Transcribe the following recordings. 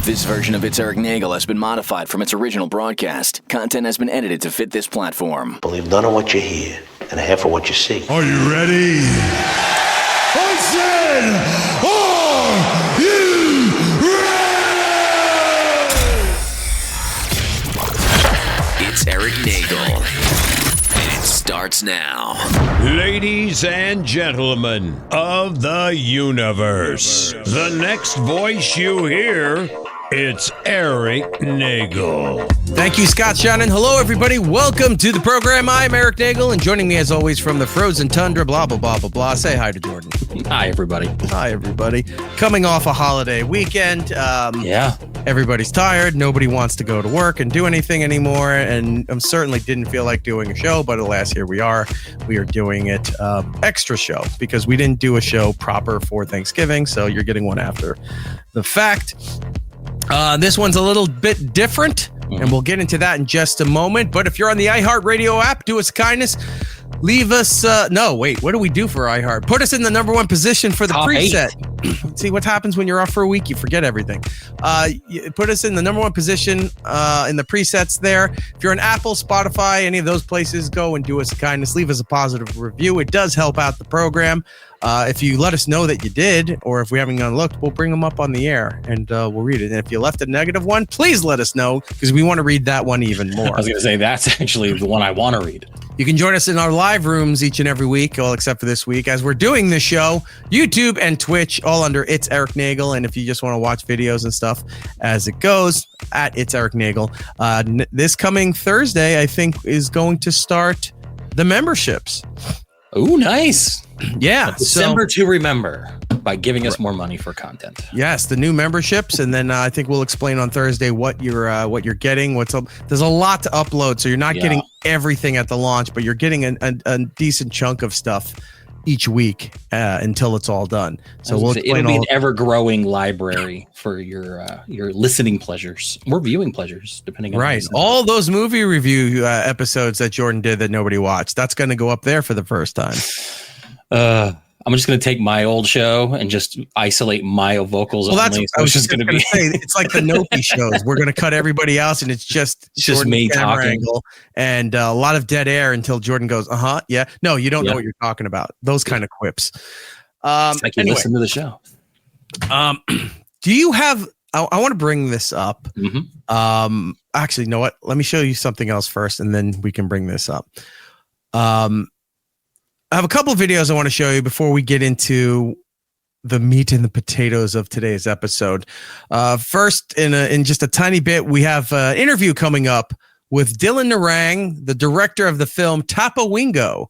This version of It's Erik Nagel has been modified from its original broadcast. Content has been edited to fit this platform. Believe none of what you hear and half of what you see. Are you ready? I said, are you ready? It's Erik Nagel. And it starts now. Ladies and gentlemen of the universe, the next voice you hear, it's Erik Nagel. Thank you, Scott Shannon. Hello, everybody. Welcome to the program. I'm Erik Nagel, and joining me, as always, from the frozen tundra, blah, blah, blah, blah, blah. Say hi to Jordan. Hi, everybody. Hi, everybody. Coming off a holiday weekend. Everybody's tired. Nobody wants to go to work and do anything anymore, and I certainly didn't feel like doing a show, but alas, here we are. We are doing it extra show because we didn't do a show proper for Thanksgiving, so you're getting one after the fact. This one's a little bit different, and we'll get into that in just a moment. But if you're on the iHeartRadio app, do us a kindness. Leave us... what do we do for iHeart? Put us in the number one position for the Top preset. 8. See what happens when you're off for a week? You forget everything. Put us in the number one position in the presets there. If you're on Apple, Spotify, any of those places, go and do us a kindness. Leave us a positive review. It does help out the program. If you let us know that you did, or if we haven't looked, we'll bring them up on the air and we'll read it. And if you left a negative one, please let us know because we want to read that one even more. I was going to say that's actually the one I want to read. You can join us in our live rooms each and every week, well, except for this week, as we're doing this show, YouTube and Twitch, all under It's Erik Nagel. And if you just want to watch videos and stuff as it goes, at It's Erik Nagel. This coming Thursday, I think, is going to start the memberships. Oh, nice. Yeah. December to remember by giving us more money for content. Yes, the new memberships, and then I think we'll explain on Thursday what you're getting. What's up? There's a lot to upload, so you're not getting everything at the launch, but you're getting a decent chunk of stuff each week until it's all done. So we'll it'll be an ever-growing library for your listening pleasures or viewing pleasures, depending on right. All those movie review episodes that Jordan did that nobody watched, that's going to go up there for the first time. I'm just going to take my old show and just isolate my vocals. Well, only. I was just going to say, it's like the Nopi shows. We're going to cut everybody else, and it's just me talking. And a lot of dead air until Jordan goes, yeah. No, you don't know what you're talking about. Those kind of quips. It's like you listen to the show. Do you have... I want to bring this up. Mm-hmm. Actually, you know what? Let me show you something else first, and then we can bring this up. I have a couple of videos I want to show you before we get into the meat and the potatoes of today's episode. First, in just a tiny bit, we have an interview coming up with Dylan Narang, the director of the film Tapawingo,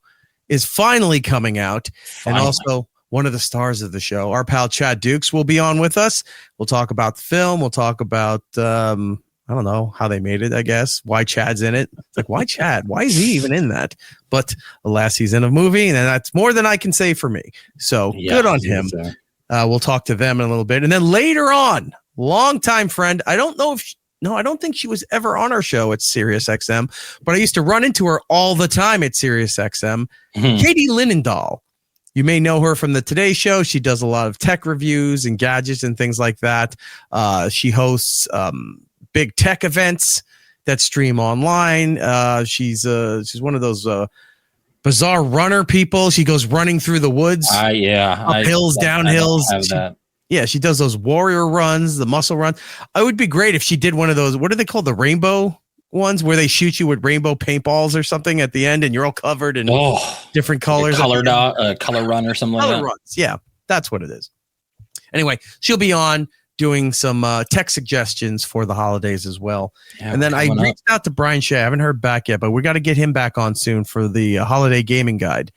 is finally coming out, and also one of the stars of the show. Our pal Chad Dukes will be on with us. We'll talk about the film. We'll talk about I don't know how they made it, I guess. Why Chad's in it. It's like, why Chad? Why is he even in that? But alas, he's in a movie, and that's more than I can say for me. So good on him. We'll talk to them in a little bit. And then later on, longtime friend, I don't think she was ever on our show at SiriusXM, but I used to run into her all the time at SiriusXM. Katie Linendoll. You may know her from the Today Show. She does a lot of tech reviews and gadgets and things like that. She hosts big tech events that stream online. She's one of those bizarre runner people. She goes running through the woods. Up hills, down hills. Yeah, she does those warrior runs, the muscle runs. It would be great if she did one of those. What are they called? The rainbow ones where they shoot you with rainbow paintballs or something at the end, and you're all covered in different colors. Color run or something like that. Runs. Yeah, that's what it is. Anyway, she'll be on doing some tech suggestions for the holidays as well. Yeah, and then I reached out to Brian Shea. I haven't heard back yet, but we got to get him back on soon for the holiday gaming guide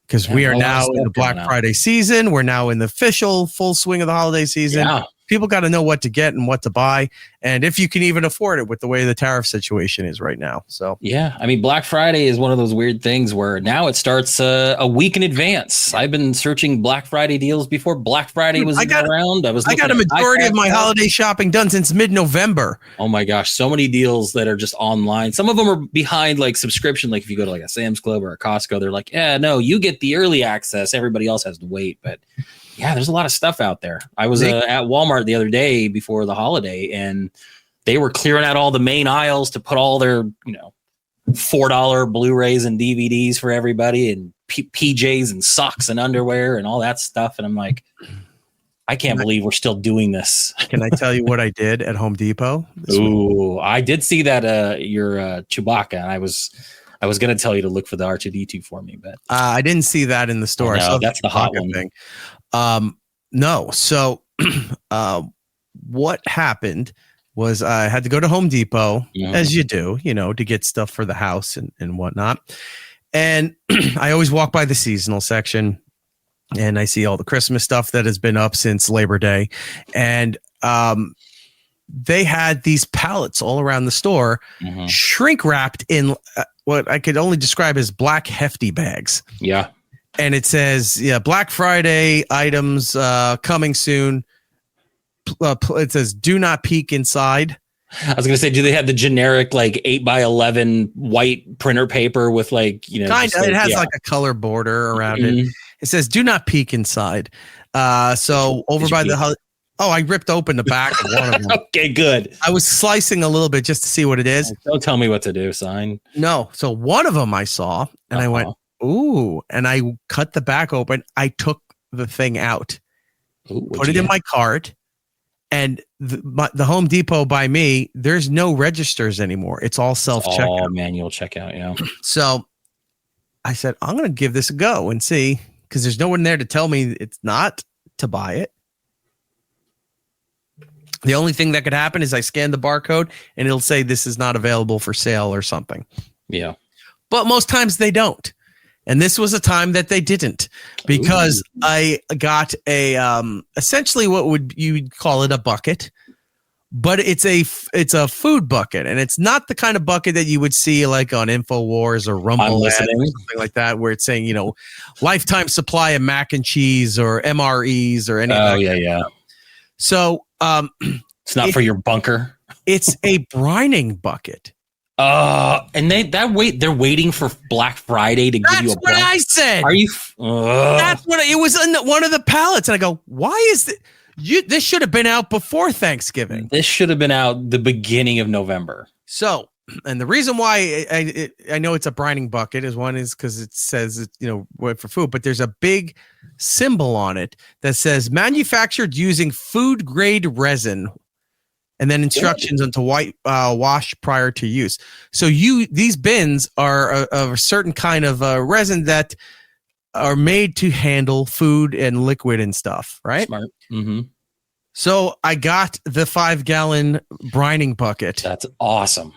because we are now in the Black Friday season. We're now in the official full swing of the holiday season. Yeah. People got to know what to get and what to buy. and if you can even afford it with the way the tariff situation is right now. So yeah, I mean, Black Friday is one of those weird things where now it starts a week in advance. I've been searching Black Friday deals before Black Friday was around. I got a majority of my holiday shopping done since mid-November. Oh my gosh, so many deals that are just online. Some of them are behind like subscription. Like if you go to like a Sam's Club or a Costco, they're like, yeah, no, you get the early access. Everybody else has to wait. But yeah, there's a lot of stuff out there. I was at Walmart the other day before the holiday, and they were clearing out all the main aisles to put all their, $4 Blu-rays and DVDs for everybody, and PJs and socks and underwear and all that stuff. And I'm like, I can't believe we're still doing this. Can I tell you what I did at Home Depot? Ooh, I did see that your Chewbacca, and I was going to tell you to look for the R2D2 for me, but I didn't see that in the store. No, that's the hot one thing. No. So what happened was I had to go to Home Depot, as you do, to get stuff for the house and whatnot. And I always walk by the seasonal section, and I see all the Christmas stuff that has been up since Labor Day. And they had these pallets all around the store, shrink wrapped in what I could only describe as black hefty bags. Yeah. And it says, Black Friday items coming soon. It says, do not peek inside. I was going to say, do they have the generic like 8x11 white printer paper with like, kind of, it has like a color border around it. It says, do not peek inside. So over by the I ripped open the back of one of them. Okay, good. I was slicing a little bit just to see what it is. Don't tell me what to do, sign. No. So one of them I saw, and I went, ooh, and I cut the back open. I took the thing out, put it in my cart, and the Home Depot by me, there's no registers anymore. It's all self-checkout. All manual checkout, yeah. So I said, I'm going to give this a go and see, because there's no one there to tell me it's not to buy it. The only thing that could happen is I scan the barcode and it'll say this is not available for sale or something. Yeah. But most times they don't. And this was a time that they didn't, because I got a essentially what would you call it, a bucket, but it's a food bucket, and it's not the kind of bucket that you would see like on InfoWars or Rumble or something like that, where it's saying, lifetime supply of mac and cheese or MREs or anything. Oh, yeah. So it's not for your bunker. It's a brining bucket. And they're waiting for Black Friday to give you a. That's what I said. Are you? That's what it was in one of the pallets, and I go, why is it? This should have been out before Thanksgiving. This should have been out the beginning of November. So, and the reason why I know it's a brining bucket is because it says went for food, but there's a big symbol on it that says manufactured using food grade resin. And then instructions on to wash prior to use. So these bins are a certain kind of resin that are made to handle food and liquid and stuff, right? Smart. Mm-hmm. So I got the 5-gallon brining bucket. That's awesome.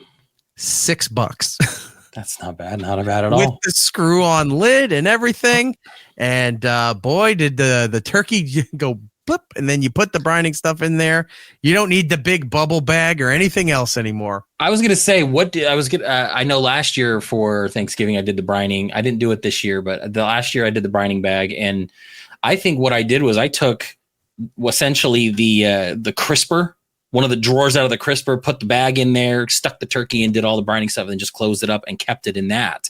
$6. That's not bad. Not bad at all. With the screw-on lid and everything. And boy, did the turkey go boop, and then you put the brining stuff in there. You don't need the big bubble bag or anything else anymore. I was gonna say I know last year for Thanksgiving I did the brining. I didn't do it this year, but the last year I did the brining bag, and I think what I did was I took essentially the crisper, one of the drawers out of the crisper, put the bag in there, stuck the turkey, and did all the brining stuff, and then just closed it up and kept it in that.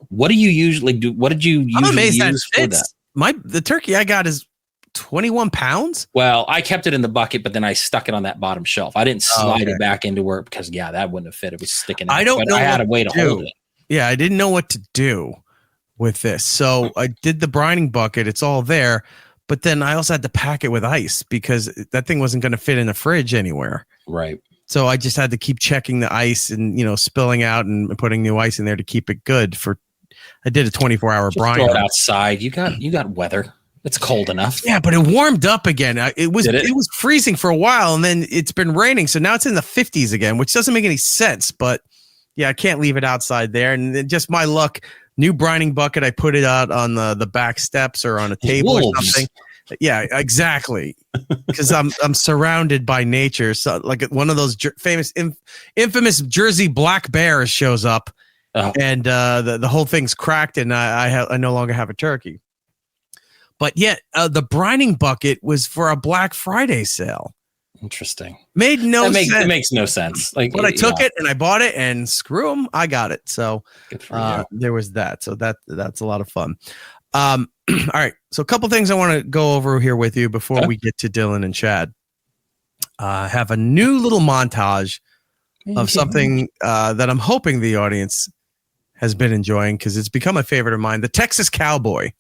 What do you usually do? What did you usually use for that? The turkey I got is 21 pounds. Well, I kept it in the bucket, but then I stuck it on that bottom shelf. I didn't slide it back into work because that wouldn't have fit. It was sticking out. I had a way to hold it. Yeah, I didn't know what to do with this. So I did the brining bucket. It's all there. But then I also had to pack it with ice because that thing wasn't going to fit in the fridge anywhere. Right. So I just had to keep checking the ice and, spilling out and putting new ice in there to keep it good I did a 24-hour brine. Throw it outside. You got weather. It's cold enough. Yeah, but it warmed up again. It was freezing for a while, and then it's been raining, so now it's in the 50s again, which doesn't make any sense. But yeah, I can't leave it outside there. And then just my luck, new brining bucket. I put it out on the back steps or on a table or something. Yeah, exactly. Because I'm surrounded by nature. So like one of those infamous Jersey black bears shows up, and the whole thing's cracked, and I no longer have a turkey. But yet the brining bucket was for a Black Friday sale. Interesting. Made no sense. It makes no sense. But I took it and I bought it, and screw them, I got it. So there was that. So that's a lot of fun. All right. So a couple things I want to go over here with you before we get to Dylan and Chad. Have a new little montage of something that I'm hoping the audience has been enjoying because it's become a favorite of mine. The Texas Cowboy.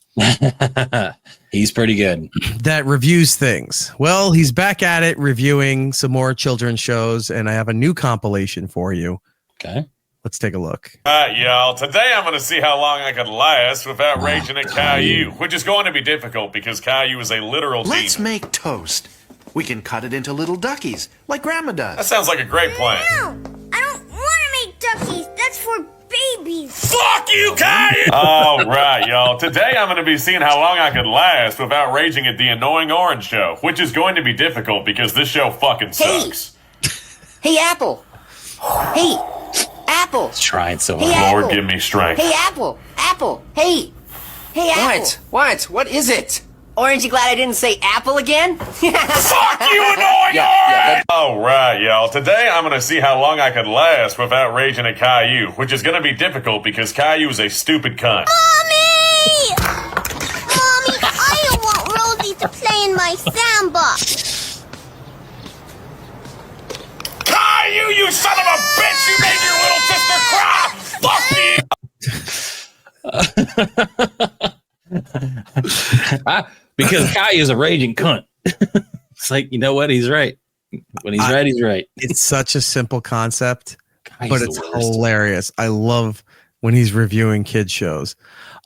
He's pretty good. That reviews things. Well, he's back at it reviewing some more children's shows, and I have a new compilation for you. Okay. Let's take a look. All right, y'all. Today I'm going to see how long I could last without raging at Caillou, which is going to be difficult because Caillou is a literal demon. Let's make toast. We can cut it into little duckies, like Grandma does. That sounds like a great plan. No, I don't want to make duckies. That's for babies. Fuck you, Caillou! All right, y'all. Today I'm going to be seeing how long I could last without raging at the annoying Orange Show, which is going to be difficult because this show fucking sucks. Hey, Apple. Hey, Apple. He's trying so hard. Hey, Lord, give me strength. Hey, Apple. Apple. Hey, Apple. What is it? Orange, you glad I didn't say apple again? Fuck you, annoying Orange! All right, y'all. Today I'm going to see how long I could last without raging at Caillou, which is going to be difficult because Caillou is a stupid cunt. Mommy! Mommy, I don't want Rosie to play in my sandbox. Caillou, you son of a bitch! You made your little sister cry! Fuck you! Because Caillou is a raging cunt. It's like, you know what? He's right. When he's right, he's right. It's such a simple concept, but it's hilarious. I love when he's reviewing kids shows.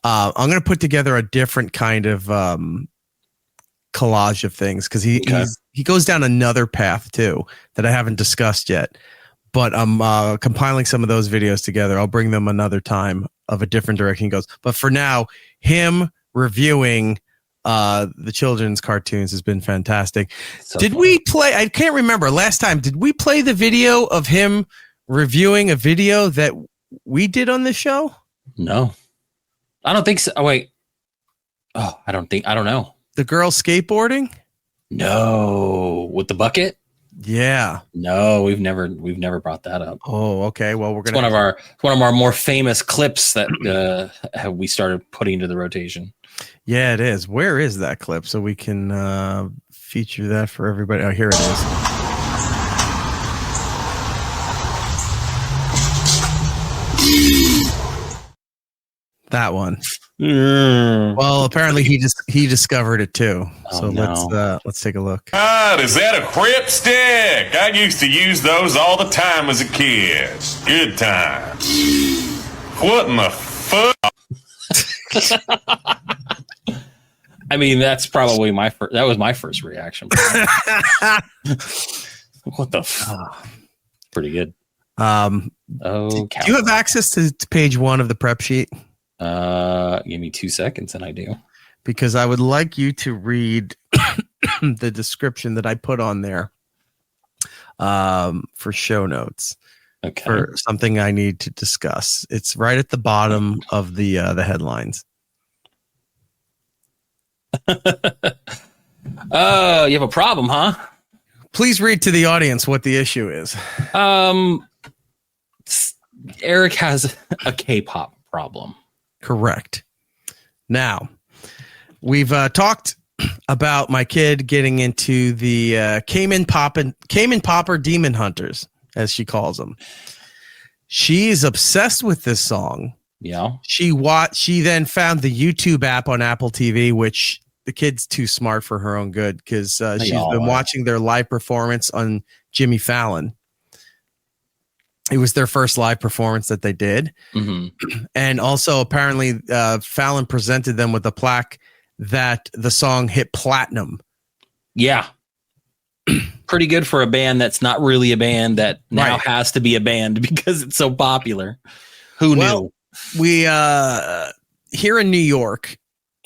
I'm going to put together a different kind of collage of things because he goes down another path too that I haven't discussed yet. But I'm compiling some of those videos together. I'll bring them another time of a different direction he goes. But for now, him reviewing the children's cartoons has been fantastic. Did we play? I can't remember last time. Did we play the video of him reviewing a video that we did on the show? No, I don't think so. Oh, wait. Oh, I don't know. The girl skateboarding? No, with the bucket? Yeah. No, we've never brought that up. Oh, okay. Well, we're gonna. It's one of our more famous clips that we started putting into the rotation. Yeah, it is. Where is that clip so we can feature that for everybody? Oh, here it is. That one. Well, apparently he discovered it too. So let's take a look. Is that a Crip stick? I used to use those all the time as a kid. Good times. What in the fuck? I mean, that's probably that was my first reaction. What the fuck? Pretty good. Do you have access to page 1 of the prep sheet? Give me 2 seconds and I do. Because I would like you to read the description that I put on there for show notes. Okay. For something I need to discuss. It's right at the bottom of the headlines. Oh, you have a problem, huh? Please read to the audience what the issue is. Erik has a K-pop problem. Correct. Now, we've talked about my kid getting into the Cayman Popper Demon Hunters, as she calls them. She's obsessed with this song. Yeah. She then found the YouTube app on Apple TV, which the kid's too smart for her own good because she's been watching their live performance on Jimmy Fallon. It was their first live performance that they did. Mm-hmm. And also apparently Fallon presented them with a plaque that the song hit platinum. Yeah. Pretty good for a band that's not really a band that now has to be a band because it's so popular. Who knew? We here in New York,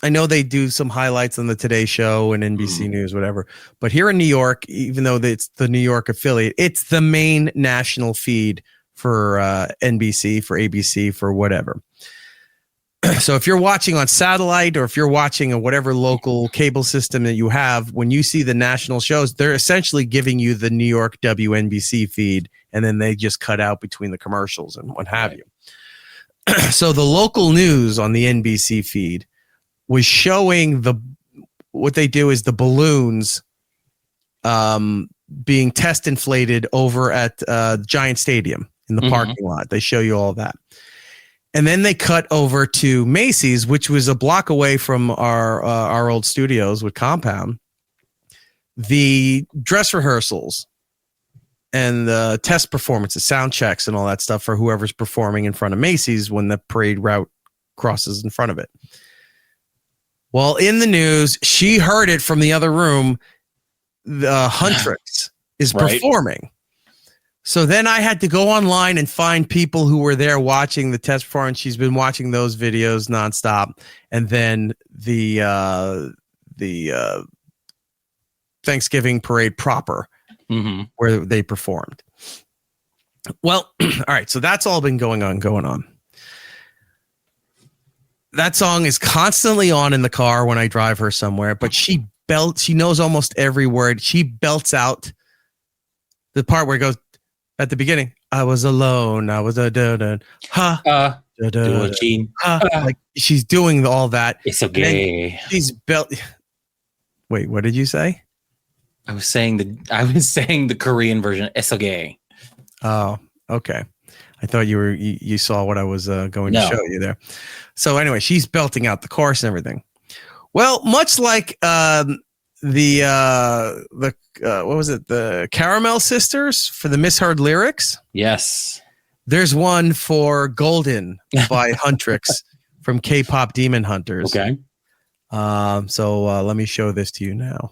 I know they do some highlights on the Today Show and NBC News, whatever. But here in New York, even though it's the New York affiliate, it's the main national feed for NBC, for ABC, for whatever. So if you're watching on satellite or if you're watching a whatever local cable system that you have, when you see the national shows, they're essentially giving you the New York WNBC feed, and then they just cut out between the commercials and what have you. So the local news on the NBC feed was showing what they do is the balloons being test inflated over at Giant Stadium in the parking lot. They show you all that. And then they cut over to Macy's, which was a block away from our old studios with Compound. The dress rehearsals and the test performances, sound checks, and all that stuff for whoever's performing in front of Macy's when the parade route crosses in front of it. Well, in the news, she heard it from the other room. The Huntr is performing. So then I had to go online and find people who were there watching the test performance. She's been watching those videos nonstop. And then the Thanksgiving parade proper, where they performed. Well, all right. So that's all been going on. That song is constantly on in the car when I drive her somewhere, but she knows almost every word. She belts out the part where it goes, at the beginning, I was alone. I was like she's doing all that. It's okay. She's Wait, what did you say? I was saying the Korean version. It's okay. Oh, okay. I thought you saw what I was going to show you there. So anyway, she's belting out the chorus and everything. Well, much like what was it? The Caramel Sisters for the Misheard lyrics. Yes. There's one for Golden by Huntr from K-pop Demon Hunters. Okay. So let me show this to you now.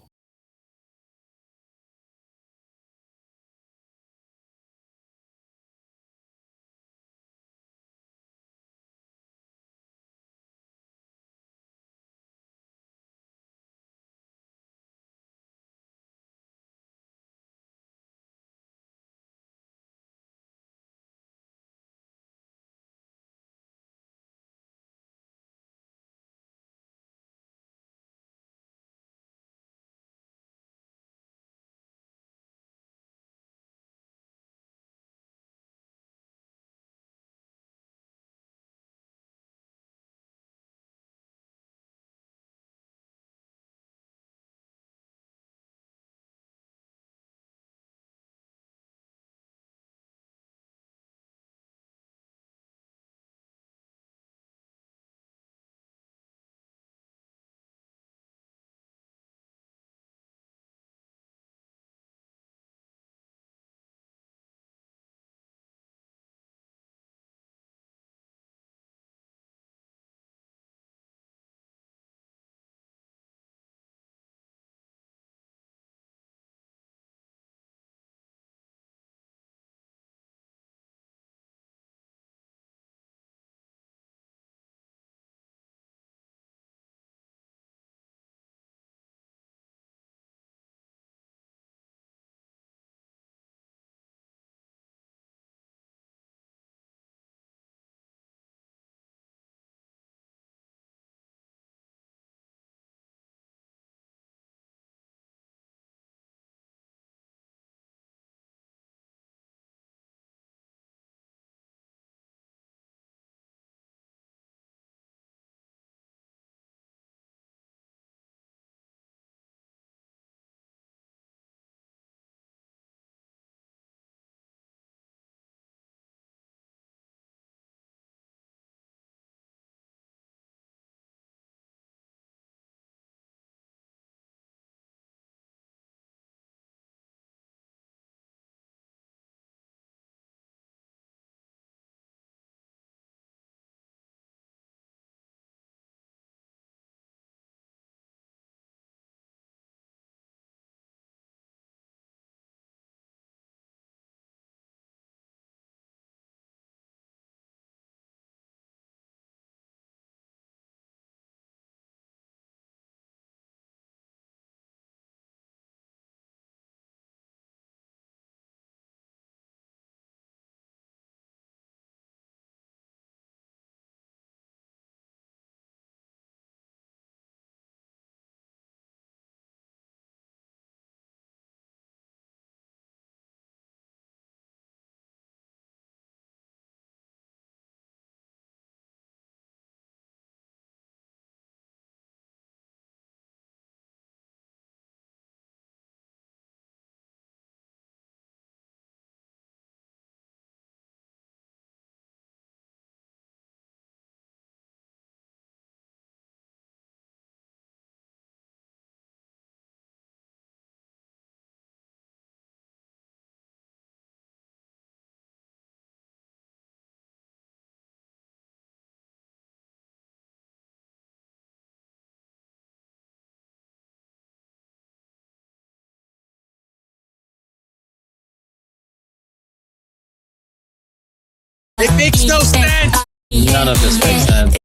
It makes no sense. None of this makes sense.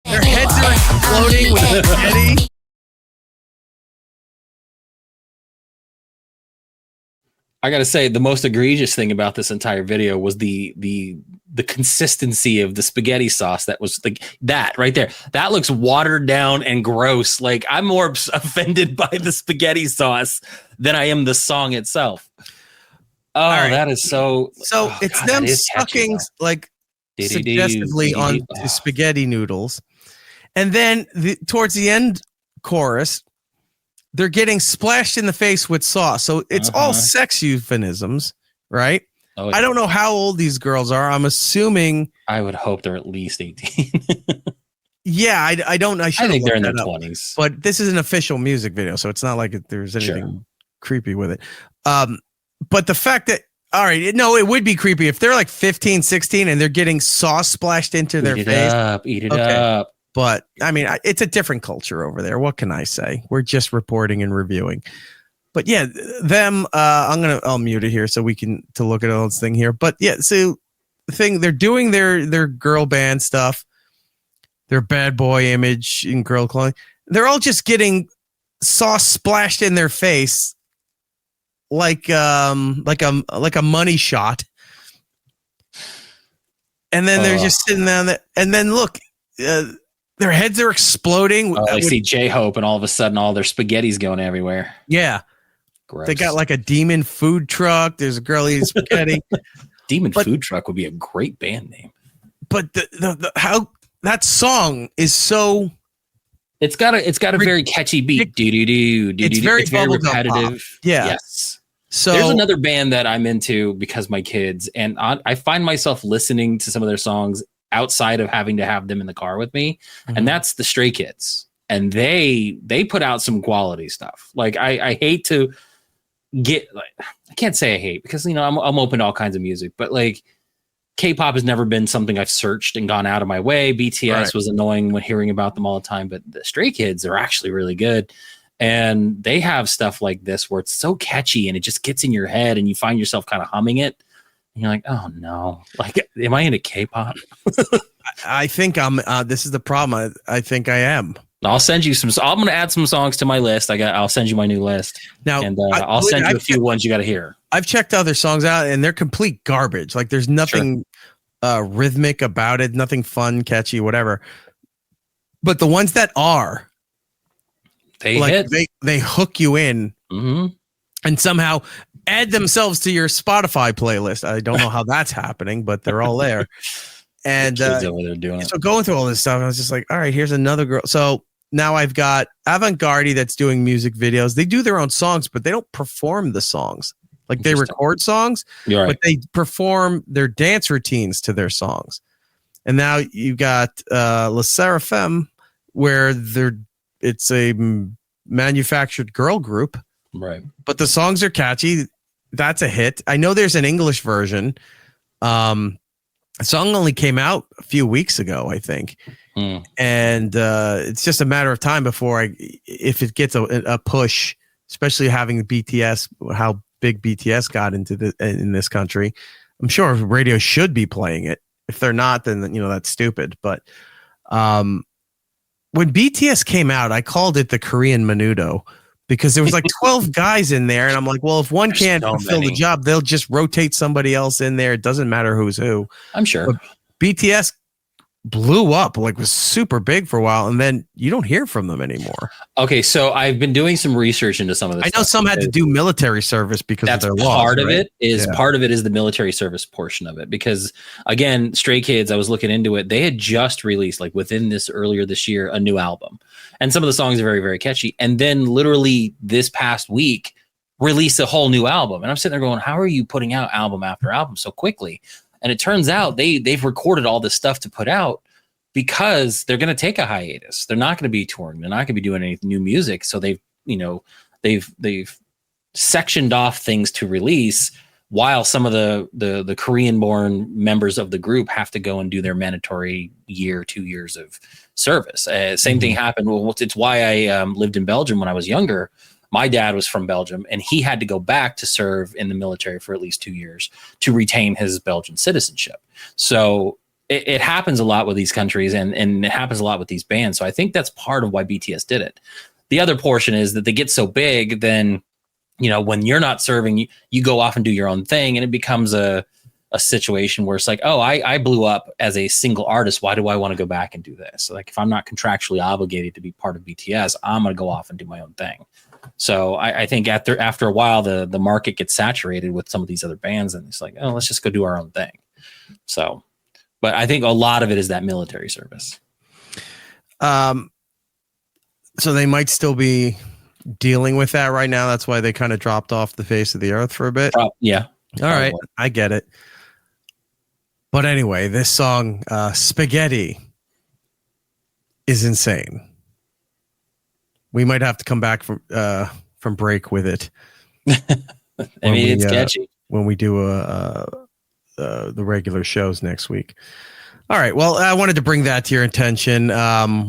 Their heads are exploding with spaghetti. I gotta say, the most egregious thing about this entire video was the consistency of the spaghetti sauce. That was like that right there. That looks watered down and gross. Like, I'm more offended by the spaghetti sauce than I am the song itself. Oh, right. That is so. So it's them sucking like suggestively on the spaghetti noodles, and then towards the end chorus, they're getting splashed in the face with sauce. So it's all sex euphemisms, right? Oh, yeah. I don't know how old these girls are. I'm assuming. I would hope they're at least 18. Yeah, I don't. I think they're in their 20s. But this is an official music video, so it's not like there's anything creepy with it. But the fact that, all right, no, it would be creepy if they're like 15, 16 and they're getting sauce splashed into their face. Eat it up. But I mean, it's a different culture over there. What can I say? We're just reporting and reviewing. But yeah, them. I'll mute it here so we can to look at all this thing here. But yeah, so the thing they're doing their girl band stuff, their bad boy image in girl clothing. They're all just getting sauce splashed in their face, like a money shot. And then they're just sitting there, and then look. Their heads are exploding. I see J-Hope, and all of a sudden, all their spaghetti's going everywhere. Yeah. Gross. They got like a demon food truck. There's a girl eating spaghetti. Demon food truck would be a great band name. But the how that song is so. It's got a very catchy beat. It's very repetitive. Pop. Yeah. Yes. So there's another band that I'm into because my kids, and I find myself listening to some of their songs outside of having to have them in the car with me, and that's the Stray Kids, and they put out some quality stuff. Like I hate to get, like, I can't say I hate, because I'm open to all kinds of music, but like K-pop has never been something I've searched and gone out of my way. BTS was annoying when hearing about them all the time, but the Stray Kids are actually really good, and they have stuff like this where it's so catchy and it just gets in your head and you find yourself kind of humming it. And you're like, oh no, like, am I into K-pop? I think I'm. This is the problem. I think I am. I'll send you some. I'm going to add some songs to my list. I'll send you my new list now, and I'll send you a few ones you got to hear. I've checked other songs out, and they're complete garbage. Like, there's nothing rhythmic about it, nothing fun, catchy, whatever. But the ones that are, they hook you in, and somehow add themselves to your Spotify playlist. I don't know how that's happening, but they're all there. And so going through all this stuff, I was just like, all right, here's another girl. So now I've got Avant-Garde that's doing music videos. They do their own songs, but they don't perform the songs. Like, they record songs, but they perform their dance routines to their songs. And now you got Le Sserafim, where it's a manufactured girl group. Right. But the songs are catchy. That's a hit. I know there's an English version. The song only came out a few weeks ago, I think. And it's just a matter of time before if it gets a push, especially having the BTS, how big BTS got in this country. I'm sure radio should be playing it. If they're not, then that's stupid. But when BTS came out, I called it the Korean Menudo, because there was like 12 guys in there. And I'm like, well, if one can't fulfill the job, they'll just rotate somebody else in there. It doesn't matter who's who. I'm sure. But BTS blew up, like, was super big for a while, and then you don't hear from them anymore. Okay, so I've been doing some research into some of this. I know some had to do military service because of their laws. Part of it is the military service portion of it, because again, Stray Kids, I was looking into it. They had just released, like, within earlier this year, a new album, and some of the songs are very, very catchy. And then literally this past week, released a whole new album, and I'm sitting there going, how are you putting out album after album so quickly? And it turns out they've recorded all this stuff to put out because they're going to take a hiatus. They're not going to be touring. They're not going to be doing any new music. So they've sectioned off things to release, while some of the Korean-born members of the group have to go and do their mandatory 2 years of service. Same thing happened. Well, it's why I lived in Belgium when I was younger. My dad was from Belgium, and he had to go back to serve in the military for at least 2 years to retain his Belgian citizenship. So it happens a lot with these countries, and it happens a lot with these bands. So I think that's part of why BTS did it. The other portion is that they get so big, then when you're not serving, you go off and do your own thing, and it becomes a situation where it's like, oh, I blew up as a single artist. Why do I want to go back and do this? So like, if I'm not contractually obligated to be part of BTS, I'm going to go off and do my own thing. So I think after a while, the market gets saturated with some of these other bands, and it's like, oh, let's just go do our own thing. So, but I think a lot of it is that military service. So they might still be dealing with that right now. That's why they kind of dropped off the face of the earth for a bit. Yeah. All right. I get it. But anyway, this song, Spaghetti, is insane. We might have to come back from break with it. It's catchy. When we do the regular shows next week. All right. Well, I wanted to bring that to your attention.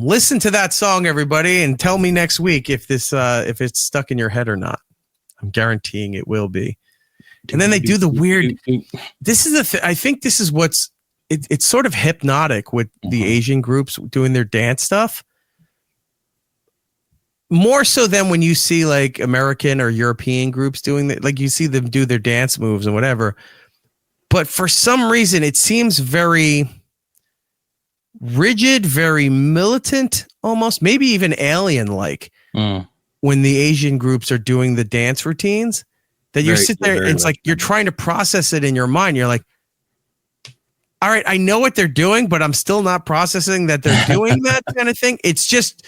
Listen to that song, everybody, and tell me next week if it's stuck in your head or not. I'm guaranteeing it will be. And then they do the weird. This is I think this is what's. It's sort of hypnotic with the Asian groups doing their dance stuff. More so than when you see like American or European groups doing that. Like you see them do their dance moves and whatever. But for some reason, it seems very rigid, very militant, almost maybe even alien-like when the Asian groups are doing the dance routines. That you sit there, and it's like you're trying to process it in your mind. You're like, all right, I know what they're doing, but I'm still not processing that they're doing that kind of thing. It's just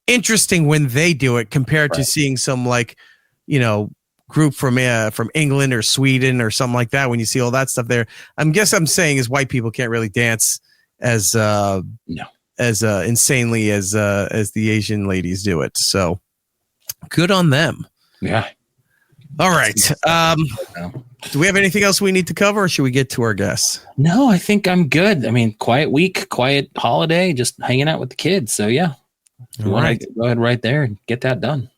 interesting when they do it compared to seeing some group from England or Sweden or something like that. When you see all that stuff there, I'm saying is white people can't really dance as insanely as the Asian ladies do it. So good on them. Yeah. All right. Do we have anything else we need to cover, or should we get to our guests? No, I think I'm good. I mean, quiet week, quiet holiday, just hanging out with the kids. So yeah, all right, go ahead right there and get that done.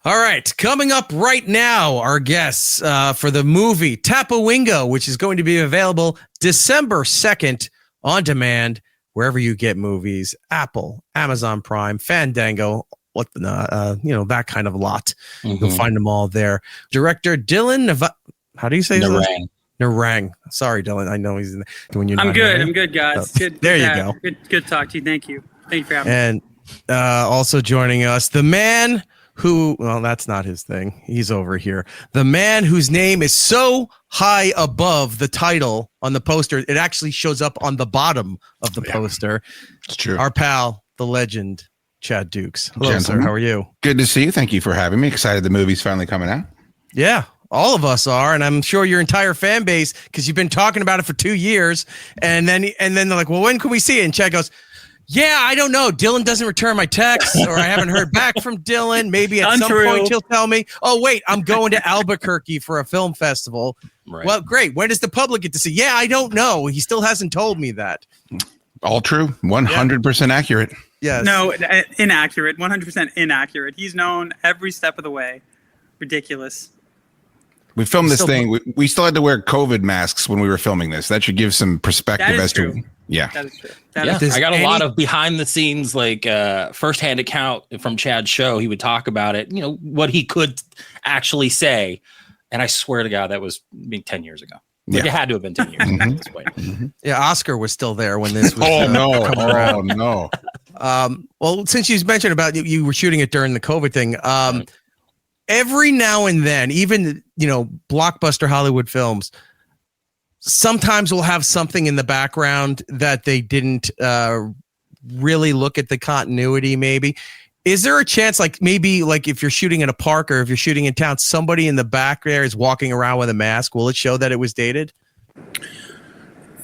All right, coming up right now, our guests for the movie Tapawingo, which is going to be available December 2nd on demand wherever you get movies: Apple, Amazon Prime, Fandango, that kind of lot. You'll find them all there. Director Dylan how do you say Narang? Narang. Sorry, Dylan. I know he's doing you. I'm good, guys. Good. There you go. Good talk to you. Thank you for having me. And also joining us, the man who, well, that's not his thing. He's over here. The man whose name is so high above the title on the poster, it actually shows up on the bottom of the poster. It's true. Our pal, the legend, Chad Dukes. Hello, sir. How are you? Good to see you. Thank you for having me. Excited the movie's finally coming out. Yeah, all of us are, and I'm sure your entire fan base, because you've been talking about it for 2 years, and then they're like, well, when can we see it? And Chad goes, yeah, I don't know. Dylan doesn't return my texts, or I haven't heard back from Dylan. Maybe at some point he'll tell me, oh, wait, I'm going to Albuquerque for a film festival. Right. Well, great. When does the public get to see? Yeah, I don't know. He still hasn't told me that. All true. 100% accurate. Yes. No, inaccurate. 100% inaccurate. He's known every step of the way. Ridiculous. We filmed this thing. We still had to wear COVID masks when we were filming this. That should give some perspective as to. Yeah. That is true. I got a lot of behind the scenes, like firsthand account from Chad's show. He would talk about it, what he could actually say. And I swear to God, that was 10 years ago. Like, it had to have been 10 years ago at this point. Yeah, Oscar was still there when this was no. Well, since you mentioned about you were shooting it during the COVID thing, every now and then, even blockbuster Hollywood films, sometimes will have something in the background that they didn't really look at the continuity. Maybe is there a chance, like maybe like if you're shooting in a park or if you're shooting in town, somebody in the back there is walking around with a mask? Will it show that it was dated?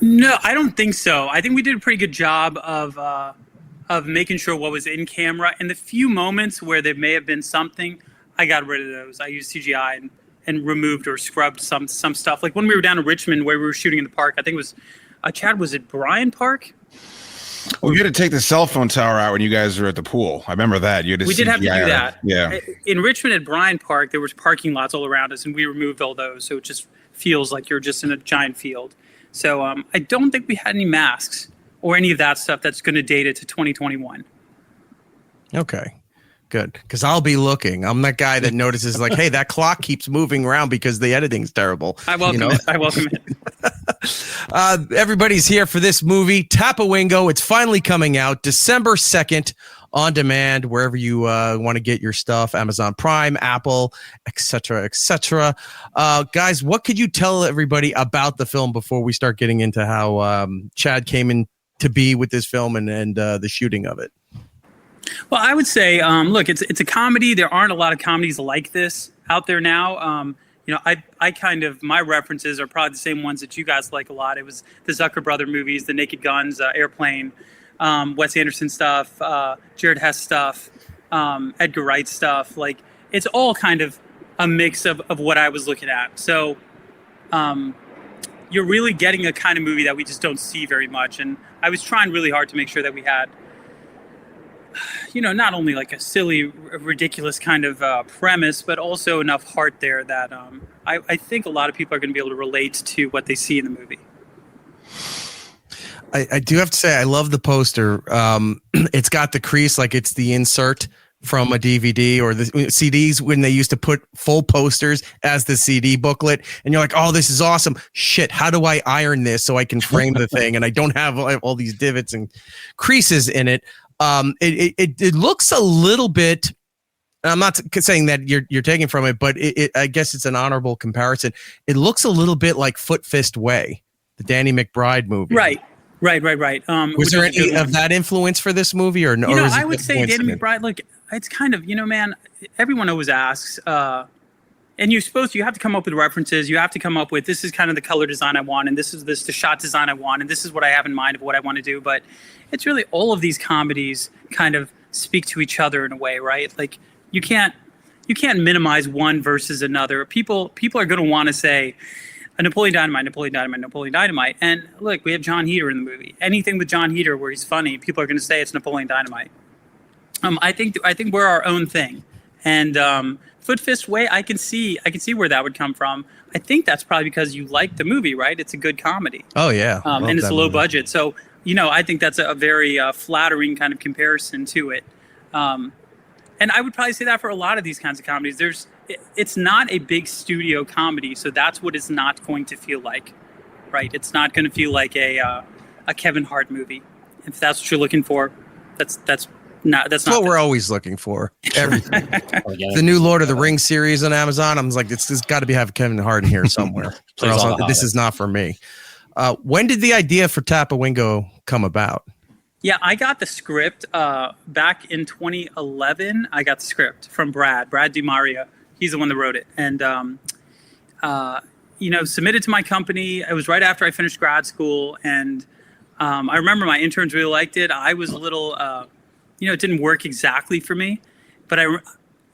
No, I don't think so. I think we did a pretty good job of making sure what was in camera. And the few moments where there may have been something, I got rid of those. I used CGI and removed or scrubbed some stuff. Like when we were down in Richmond where we were shooting in the park, I think it was, Chad, was it Bryan Park? We had to take the cell phone tower out when you guys were at the pool. I remember that. You had to We did have to do CGI that. Yeah. In Richmond at Bryan Park, there was parking lots all around us, and we removed all those. So it just feels like you're just in a giant field. So I don't think we had any masks or any of that stuff that's going to date it to 2021. Okay, good. Because I'll be looking. I'm that guy that notices like, hey, that clock keeps moving around because the editing's terrible. I welcome it. I welcome it. Everybody's here for this movie, Tapawingo. It's finally coming out December 2nd on demand, wherever you want to get your stuff, Amazon Prime, Apple, etc., etc. Guys, what could you tell everybody about the film before we start getting into how Chad came in to be with this film and the shooting of it? Well, I would say, look, it's a comedy. There aren't a lot of comedies like this out there now. I kind of, my references are probably the same ones that you guys like a lot. It was the Zucker Brother movies, the Naked Guns, Airplane, Wes Anderson stuff, Jared Hess stuff, Edgar Wright stuff. Like, it's all kind of a mix of what I was looking at. So you're really getting a kind of movie that we just don't see very much. And I was trying really hard to make sure that we had, not only like a silly, ridiculous kind of premise, but also enough heart there that I think a lot of people are going to be able to relate to what they see in the movie. I do have to say, I love the poster. It's got the crease like it's the insert from a DVD or the CDs when they used to put full posters as the CD booklet. And you're like, oh, this is awesome. Shit, how do I iron this so I can frame the thing? And I don't have all these divots and creases in it. It looks a little bit, I'm not saying that you're taking from it, but I guess it's an honorable comparison. It looks a little bit like Foot Fist Way, the Danny McBride movie. Right. Was there any of that influence for this movie or no? I would say Danny McBride, look, it's kind of, man, everyone always asks, and you have to come up with references. You have to come up with, this is kind of the color design I want, and this is the shot design I want, and this is what I have in mind of what I want to do. But it's really all of these comedies kind of speak to each other in a way, right? Like you can't minimize one versus another. People are going to want to say a Napoleon Dynamite. And look, we have John Heater in the movie. Anything with John Heater where he's funny, people are going to say it's Napoleon Dynamite. I think we're our own thing. And Foot Fist Way, I can see where that would come from. I think that's probably because you like the movie, right? It's a good comedy. Oh yeah, and it's a low budget, so I think that's a very flattering kind of comparison to it. And I would probably say that for a lot of these kinds of comedies. It's not a big studio comedy, so that's what it's not going to feel like, right? It's not going to feel like a Kevin Hart movie. If that's what you're looking for, that's not what we're always looking for. Everything. The new Lord of the Rings series on Amazon. I'm like, it's got to have Kevin Hart in here somewhere. Or else this is not for me. When did the idea for Tapawingo come about? Yeah, I got the script back in 2011. I got the script from Brad DiMaria. He's the one that wrote it. And, submitted to my company. It was right after I finished grad school. And I remember my interns really liked it. I was a little, it didn't work exactly for me. But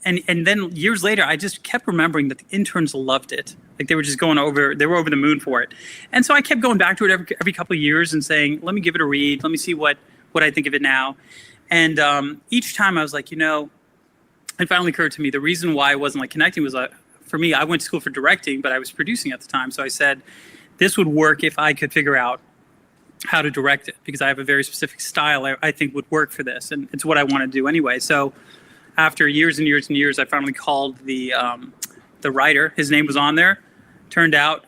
and then years later, I just kept remembering that the interns loved it. Like they were just they were over the moon for it. And so I kept going back to it every couple of years and saying, let me give it a read. Let me see what I think of it now. And each time I was like, it finally occurred to me, the reason why I wasn't like connecting was for me, I went to school for directing, but I was producing at the time. So I said, this would work if I could figure out how to direct it, because I have a very specific style I think would work for this. And it's what I want to do anyway. So after years and years and years, I finally called the writer. His name was on there. Turned out,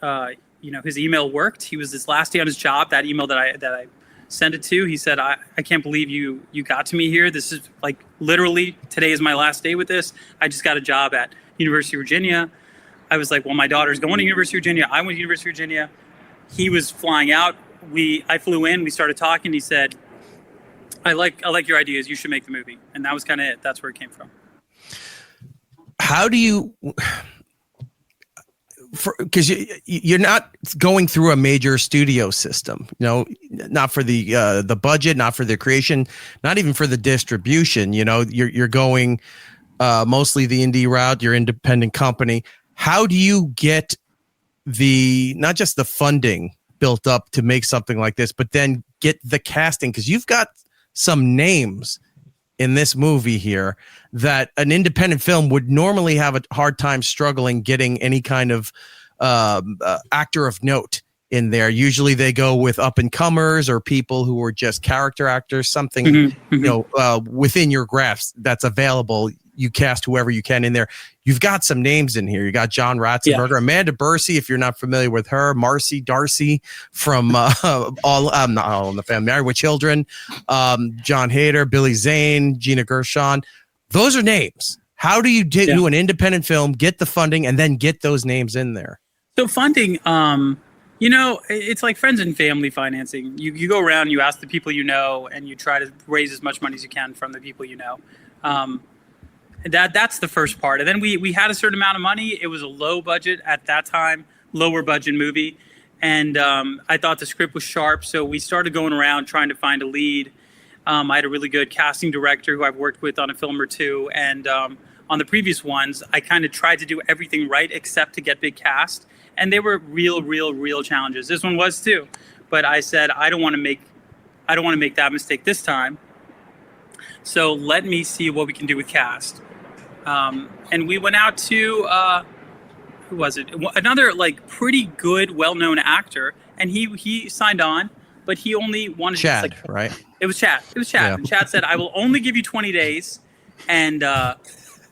his email worked. He was his last day on his job. That email that I sent it to, he said, I can't believe you got to me here. This is like literally today is my last day with this. I just got a job at University of Virginia. I was like, well, my daughter's going to University of Virginia. I went to University of Virginia. He was flying out. I flew in. We started talking. He said, I like your ideas. You should make the movie. And that was kind of it. That's where it came from. How do you... because you're not going through a major studio system, not for the budget, not for the creation, not even for the distribution. You're going mostly the indie route, your independent company. How do you get not just the funding built up to make something like this, but then get the casting? Because you've got some names in this movie here that an independent film would normally have a hard time struggling getting any kind of actor of note in there. Usually they go with up and comers or people who are just character actors, something, within your grasp that's available. You cast whoever you can in there. You've got some names in here. You got John Ratzenberger, Amanda Bursey, if you're not familiar with her, Marcy Darcy from Not All in the Family, Married with Children, John Hader, Billy Zane, Gina Gershon. Those are names. How do you do an independent film, get the funding, and then get those names in there? So funding, it's like friends and family financing. You go around, you ask the people you know, and you try to raise as much money as you can from the people you know. That's the first part. And then we had a certain amount of money. It was a low budget at that time, lower budget movie. And I thought the script was sharp. So we started going around trying to find a lead. I had a really good casting director who I've worked with on a film or two. And on the previous ones, I kind of tried to do everything right except to get big cast. And they were real challenges. This one was too. But I said, I don't want to make that mistake this time. So let me see what we can do with cast. And we went out to, who was it? Another pretty good, well-known actor. And he signed on, but he only wanted Chad, right? It was Chad. Yeah. And Chad said, I will only give you 20 days. And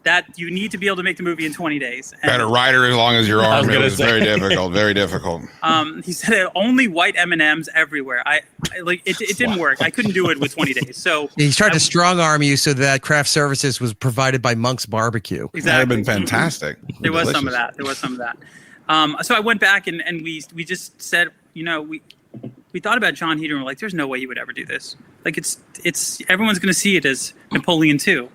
that you need to be able to make the movie in 20 days. And had a rider as long as your arm. It was very difficult. Very difficult. He said only white M&Ms everywhere. It didn't work. I couldn't do it with 20 days. So he tried to strong arm you so that craft services was provided by Monk's Barbecue. Exactly. That would have been fantastic. There was some of that. So I went back and we just said, we thought about John Heder and we're like, there's no way he would ever do this. It's everyone's going to see it as Napoleon II.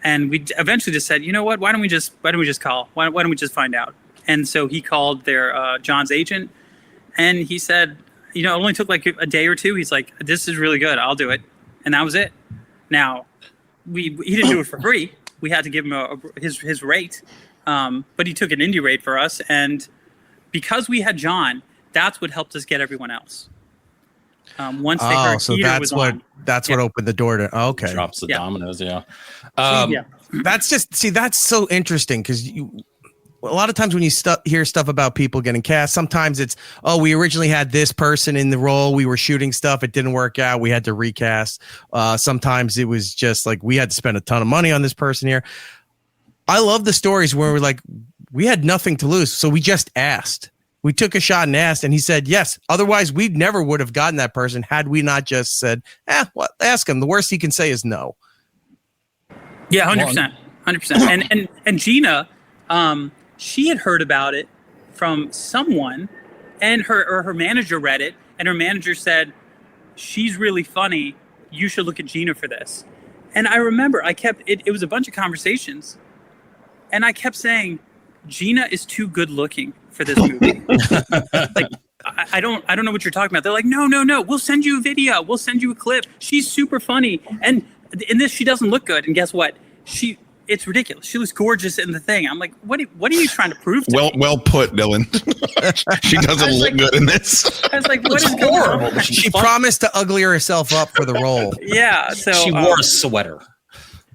And we eventually just said, you know what? Why don't we just call? Why don't we just find out? And so he called their John's agent, and he said, it only took like a day or two. He's like, this is really good. I'll do it, and that was it. Now, he didn't do it for free. We had to give him his rate, but he took an indie rate for us, and because we had John, that's what helped us get everyone else. Once they heard so Heder that's was what on. What opened the door to. Okay, drops the dominoes. That's so interesting because a lot of times when you hear stuff about people getting cast, sometimes it's, we originally had this person in the role, we were shooting stuff, it didn't work out, we had to recast. Sometimes it was just like we had to spend a ton of money on this person here. I love the stories where we're like, we had nothing to lose, so we just asked. We took a shot and asked, and he said yes. Otherwise, we never would have gotten that person had we not just said, ask him. The worst he can say is no. Yeah, 100%. And Gina, she had heard about it from someone, and her manager read it, and her manager said, she's really funny. You should look at Gina for this. And I remember it was a bunch of conversations, and I kept saying, Gina is too good looking for this movie. I don't know what you're talking about. They're like, no. We'll send you a video. We'll send you a clip. She's super funny. And in this, she doesn't look good. And guess what? It's ridiculous. She looks gorgeous in the thing. I'm like, what are you trying to prove to me? Well put, Dylan. She doesn't look good in this. I was like, what is horrible? She promised to ugly herself up for the role. Yeah. So she wore a sweater.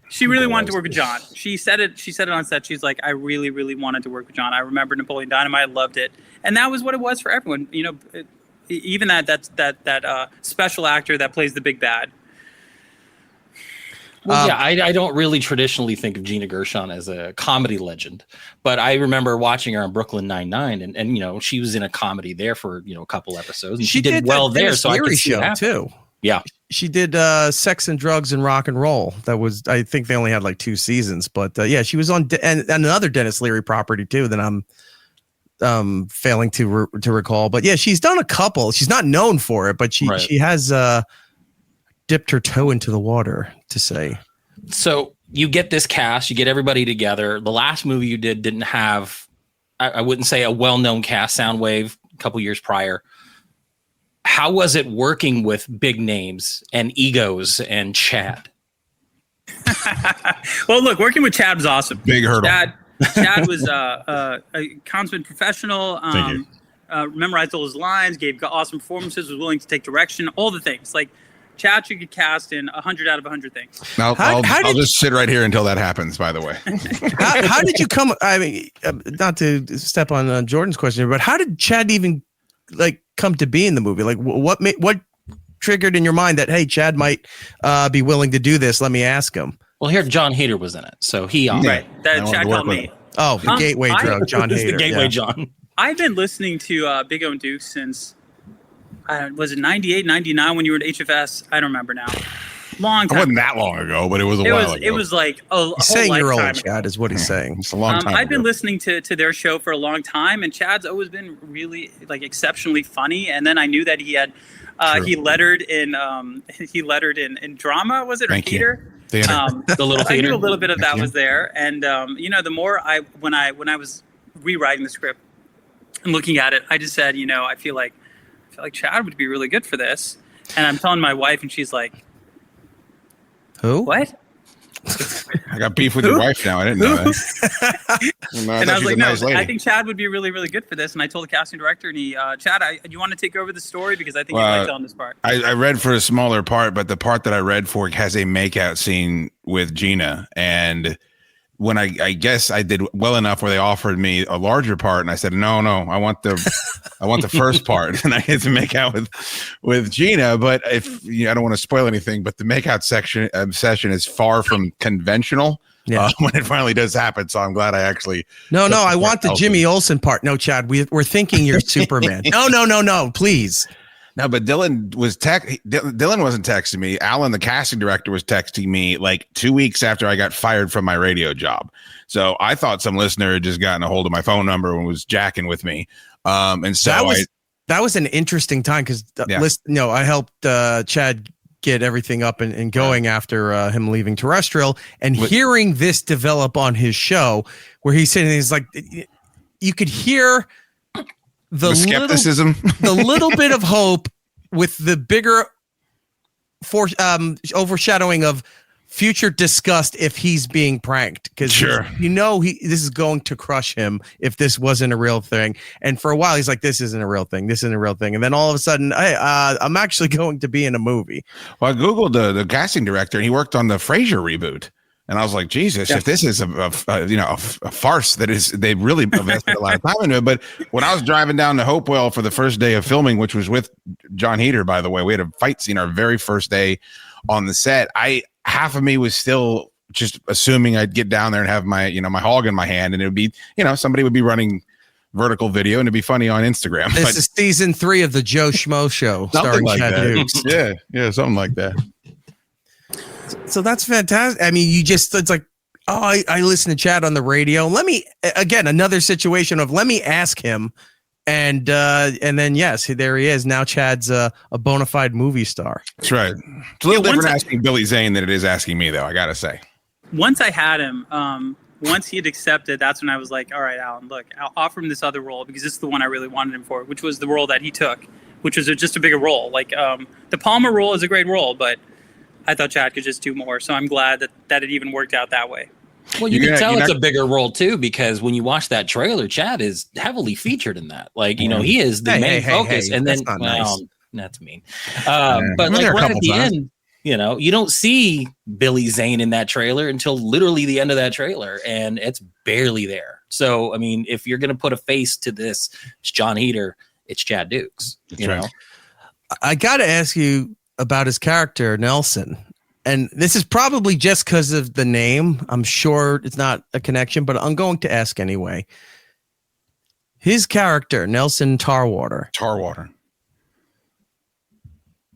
She really wanted to work with John. She said it on set. She's like, I really, really wanted to work with John. I remember Napoleon Dynamite, loved it. And that was what it was for everyone. Even that special actor that plays the big bad. Well, I don't really traditionally think of Gina Gershon as a comedy legend, but I remember watching her on Brooklyn Nine-Nine, and she was in a comedy there for a couple episodes, and she did well there. So I could see that too. Yeah, she did Sex and Drugs and Rock and Roll. That was, I think they only had like 2 seasons, but she was on and another Dennis Leary property too that I'm failing to recall. But yeah, she's done a couple. She's not known for it, but she has dipped her toe into the water, to say. So you get this cast, you get everybody together. The last movie you didn't have I wouldn't say a well-known cast, Soundwave, a couple years prior. How was it working with big names and egos and Chad? Well, look, working with Chad was awesome. Big hurdle. Chad was a consummate professional. Memorized all his lines, gave awesome performances, was willing to take direction, all the things. Like, Chad should get cast in 100 out of 100 things. I'll just sit right here until that happens, by the way. How did you come? I mean, not to step on Jordan's question, but how did Chad even come to be in the movie? Like, what triggered in your mind that, hey, Chad might be willing to do this? Let me ask him. Well, here John Hader was in it, so he right. That Chad called me. Oh, the gateway drug, John Hader. The gateway John. I've been listening to Big O and Duke since. Was it 98, 99 when you were at HFS? I don't remember now. Long time. It wasn't that long ago, but it was a while ago. It was like a whole saying lifetime. You're old, Chad, is what he's saying. It's a long time I've been ago. listening to their show for a long time, and Chad's always been really exceptionally funny. And then I knew that he had he lettered in drama, was it, or theater? The little theater. I knew a little bit of that was there, and the more when I was rewriting the script and looking at it, I just said, I feel like Chad would be really good for this. And I'm telling my wife, and she's like, "Who? What?" I got beef with your wife now. I didn't know that. And I was like, "No, I think Chad would be really, really good for this." And I told the casting director, and he, Chad, do you want to take over the story, because I think you like telling this part. I read for a smaller part, but the part that I read for has a makeout scene with Gina, and when I guess I did well enough where they offered me a larger part, and I said, no, I want the first part, and I get to make out with Gina. But if I don't want to spoil anything, but the makeout session is far from conventional. Yeah. When it finally does happen, so I'm glad I actually. No, I want the Jimmy Olsen part. No, Chad, we're thinking you're Superman. No, please. No, but Dylan wasn't texting me. Alan, the casting director, was texting me like 2 weeks after I got fired from my radio job. So I thought some listener had just gotten a hold of my phone number and was jacking with me. And so that was an interesting time because I helped Chad get everything up and going after him leaving terrestrial, and hearing this develop on his show where he's sitting, he's like, you could hear the skepticism, the little bit of hope with the bigger overshadowing of future disgust if he's being pranked, because this is going to crush him if this wasn't a real thing. And for a while he's like, this isn't a real thing, and then all of a sudden, hey, I'm actually going to be in a movie. Well, I googled the casting director, and he worked on the Frasier reboot. And I was like, Jesus, if this is a farce, they really invested a lot of time into it. But when I was driving down to Hopewell for the first day of filming, which was with John Hader, by the way, we had a fight scene our very first day on the set. Half of me was still just assuming I'd get down there and have my hog in my hand, and it would be, somebody would be running vertical video, and it'd be funny on Instagram. This is season 3 of the Joe Schmo Show, starring like Chad Dukes. Yeah, something like that. So that's fantastic. I mean, it's like, oh, I listen to Chad on the radio. Let me, again, another situation of let me ask him. And then, yes, there he is. Now Chad's a bona fide movie star. That's right. It's a little different asking Billy Zane than it is asking me, though, I got to say. Once I had him, once he had accepted, that's when I was like, all right, Alan, look, I'll offer him this other role, because this is the one I really wanted him for, which was the role that he took, which was just a bigger role. Like, the Palmer role is a great role, but I thought Chad could just do more. So I'm glad that it even worked out that way. Well, you can tell it's a bigger role too, because when you watch that trailer, Chad is heavily featured in that. Like, he is the main focus. And then, that's mean. But like right at the end, you don't see Billy Zane in that trailer until literally the end of that trailer, and it's barely there. So, I mean, if you're going to put a face to this, it's John Hader, it's Chad Dukes. You know, I got to ask you about his character, Nelson. And this is probably just because of the name. I'm sure it's not a connection, but I'm going to ask anyway. His character, Nelson Tarwater.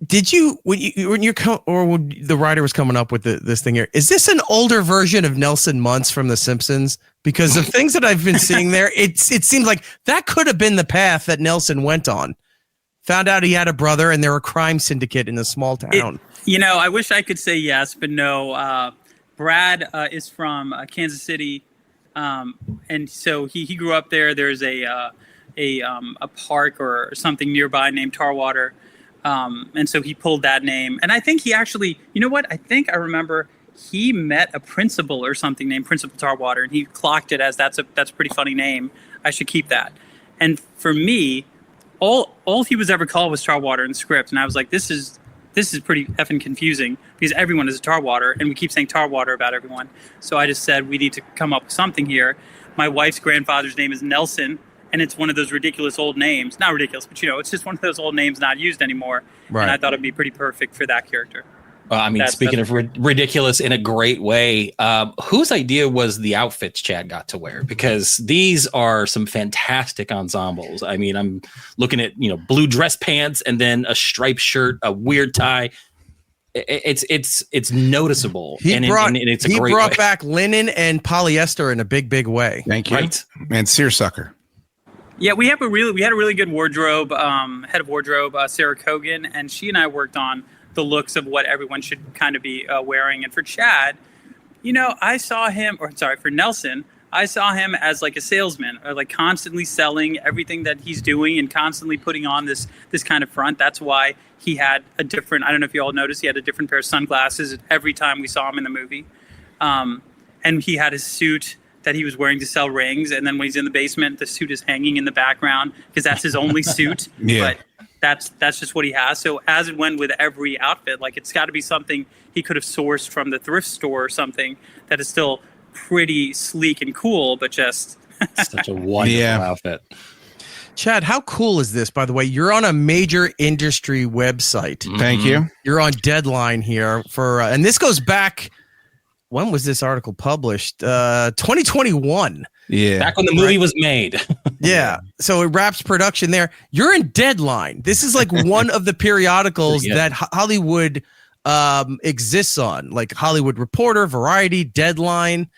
Did you, when the writer was coming up with this thing here, is this an older version of Nelson Muntz from The Simpsons? Because of things that I've been seeing there, it seems like that could have been the path that Nelson went on. Found out he had a brother, and they're a crime syndicate in a small town. I wish I could say yes, but no. Brad is from Kansas City, And so he grew up there. There's a park or something nearby named Tarwater. And so he pulled that name. And I think he actually, you know what? I think I remember he met a principal or something named Principal Tarwater, and he clocked it as that's a pretty funny name. I should keep that. And for me, all he was ever called was Tarwater in the script. And I was like, this is pretty effing confusing because everyone is a Tarwater, and we keep saying Tarwater about everyone. So I just said, we need to come up with something here. My wife's grandfather's name is Nelson, and it's one of those ridiculous old names. Not ridiculous, but it's just one of those old names not used anymore. Right. And I thought it'd be pretty perfect for that character. I mean, speaking of ridiculous in a great way, whose idea was the outfits Chad got to wear? Because these are some fantastic ensembles. I mean, I'm looking at, blue dress pants and then a striped shirt, a weird tie. It's noticeable. He brought back linen and polyester in a big way. Thank you. Right. And seersucker. Yeah, we had a really good wardrobe, head of wardrobe, Sarah Kogan, and she and I worked on the looks of what everyone should kind of be wearing. And for Chad, I saw him, for Nelson, I saw him as like a salesman, or like constantly selling everything that he's doing and constantly putting on this kind of front. That's why he had a different, I don't know if you all noticed, he had a different pair of sunglasses every time we saw him in the movie. And he had his suit that he was wearing to sell rings. And then when he's in the basement, the suit is hanging in the background because that's his only suit. Yeah. But that's just what he has. So as it went with every outfit, like it's got to be something he could have sourced from the thrift store or something that is still pretty sleek and cool, but just such a wonderful outfit. Chad, how cool is this, by the way? You're on a major industry website. Thank you. You're on Deadline here for, and this goes back, when was this article published? 2021. Yeah. Back when the movie was made. Yeah. So it wraps production there. You're in Deadline. This is like one of the periodicals that Hollywood exists on, like Hollywood Reporter, Variety, Deadline.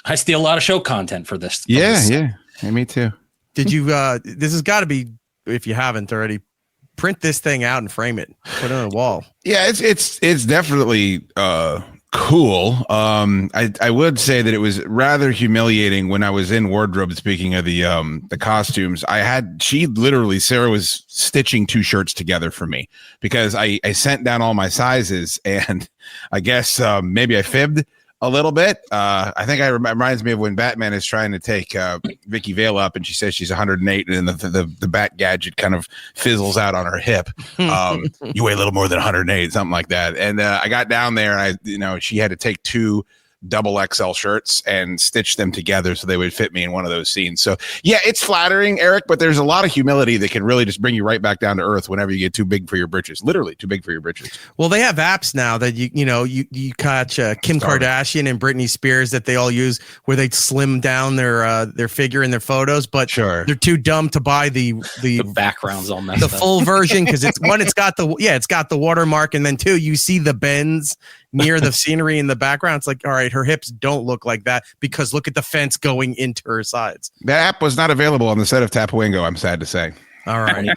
I steal a lot of show content for this. Yeah. Hey, me too. Did you, this has got to be, if you haven't already, print this thing out and frame it, put it on a wall. Yeah, it's definitely cool. I would say that it was rather humiliating when I was in wardrobe. Speaking of the costumes, Sarah was stitching two shirts together for me because I sent down all my sizes, and I guess maybe I fibbed a little bit. I think it reminds me of when Batman is trying to take Vicky Vale up, and she says she's 108, and then the bat gadget kind of fizzles out on her hip. You weigh a little more than 108, something like that. And I got down there, and she had to take two double XL shirts and stitch them together so they would fit me in one of those scenes. So yeah, it's flattering, Eric, but there's a lot of humility that can really just bring you right back down to earth whenever you get too big for your britches. Literally too big for your britches. Well, they have apps now that you catch Kim Kardashian and Britney Spears that they all use, where they slim down their figure in their photos, but they're too dumb to buy the backgrounds all messed up. The full version, because it's got the watermark, and then two, you see the bends near the scenery in the background. It's like, all right, her hips don't look like that because look at the fence going into her sides. That app was not available on the set of Tapawingo, I'm sad to say. All right.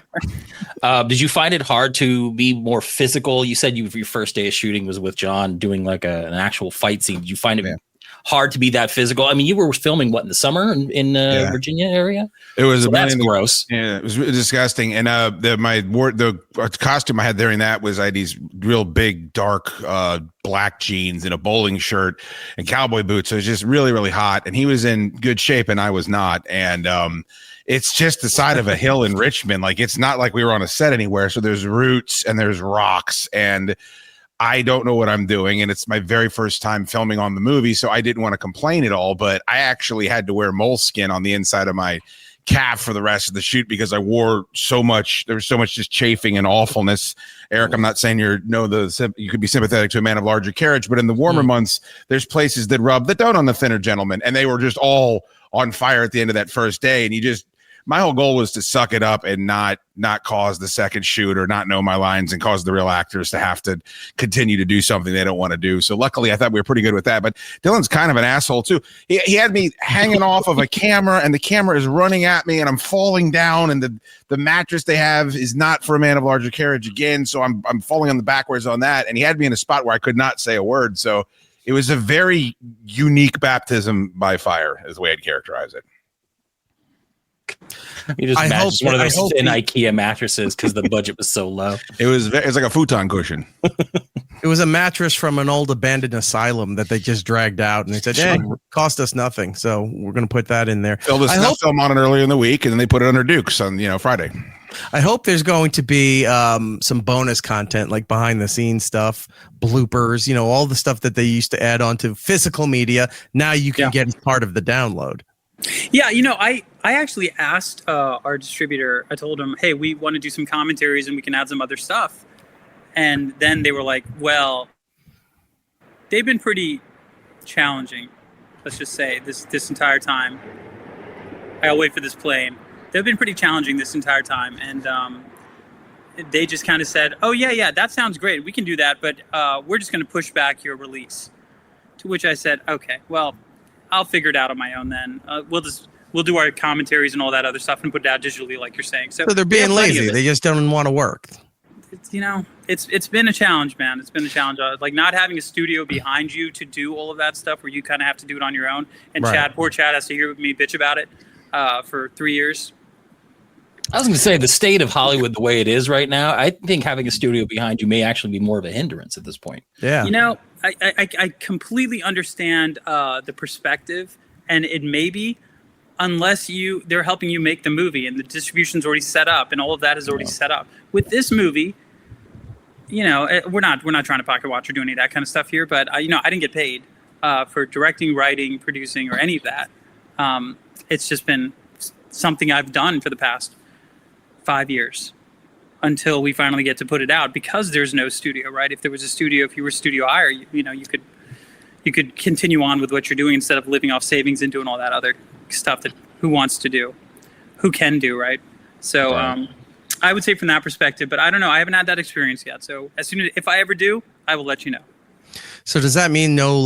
Did you find it hard to be more physical? You said your first day of shooting was with John doing like an actual fight scene. Did you find it hard to be that physical? I mean, you were filming in the summer in Virginia area. It was that's gross. Yeah, it was really disgusting. And the costume I had during that was I had these real big dark black jeans and a bowling shirt and cowboy boots. So it was just really, really hot. And he was in good shape and I was not. And it's just the side of a hill in Richmond. Like, it's not like we were on a set anywhere. So there's roots and there's rocks, and I don't know what I'm doing, and it's my very first time filming on the movie, so I didn't want to complain at all, but I actually had to wear moleskin on the inside of my calf for the rest of the shoot because I wore so much. There was so much just chafing and awfulness. Eric, I'm not saying you could be sympathetic to a man of larger carriage, but in the warmer months, there's places that rub that don't on the thinner gentleman, and they were just all on fire at the end of that first day, and my whole goal was to suck it up and not cause the second shoot or not know my lines and cause the real actors to have to continue to do something they don't want to do. So luckily, I thought we were pretty good with that. But Dylan's kind of an asshole too. He had me hanging off of a camera, and the camera is running at me, and I'm falling down, and the mattress they have is not for a man of larger carriage again. So I'm falling on the backwards on that, and he had me in a spot where I could not say a word. So it was a very unique baptism by fire, is the way I'd characterize it. You just imagine one of those thin IKEA mattresses because the budget was so low. It was like a futon cushion. It was a mattress from an old abandoned asylum that they just dragged out, and they said, "Hey, it cost us nothing, so we're going to put that in there." Filmed a snuff film on it earlier in the week, and then they put it under Dukes on Friday. I hope there's going to be some bonus content, like behind the scenes stuff, bloopers, all the stuff that they used to add onto physical media. Now you can get as part of the download. Yeah, I actually asked our distributor. I told him, "Hey, we want to do some commentaries, and we can add some other stuff." And then they were like, "Well, they've been pretty challenging. Let's just say this entire time. I'll wait for this plane. They've been pretty challenging this entire time." And they just kind of said, "Oh yeah, that sounds great. We can do that, but we're just going to push back your release." To which I said, "Okay, well, I'll figure it out on my own then. We'll do our commentaries and all that other stuff and put it out digitally, like you're saying." So they're being lazy. They just don't want to work. It's been a challenge, man. It's been a challenge. Like not having a studio behind you to do all of that stuff, where you kind of have to do it on your own. And right. poor Chad has to hear me bitch about it for 3 years. I was going to say the state of Hollywood, the way it is right now, I think having a studio behind you may actually be more of a hindrance at this point. Yeah. I completely understand the perspective, and it may be, unless they're helping you make the movie and the distribution's already set up and all of that is already set up. With this movie, we're not trying to pocket watch or do any of that kind of stuff here, but I didn't get paid for directing, writing, producing, or any of that. It's just been something I've done for the past 5 years until we finally get to put it out, because there's no studio, right? If there was a studio, if you were studio hire, you could continue on with what you're doing instead of living off savings and doing all that other stuff that who can do, right? So I would say from that perspective, but I don't know. I haven't had that experience yet. So if I ever do, I will let you know. So does that mean no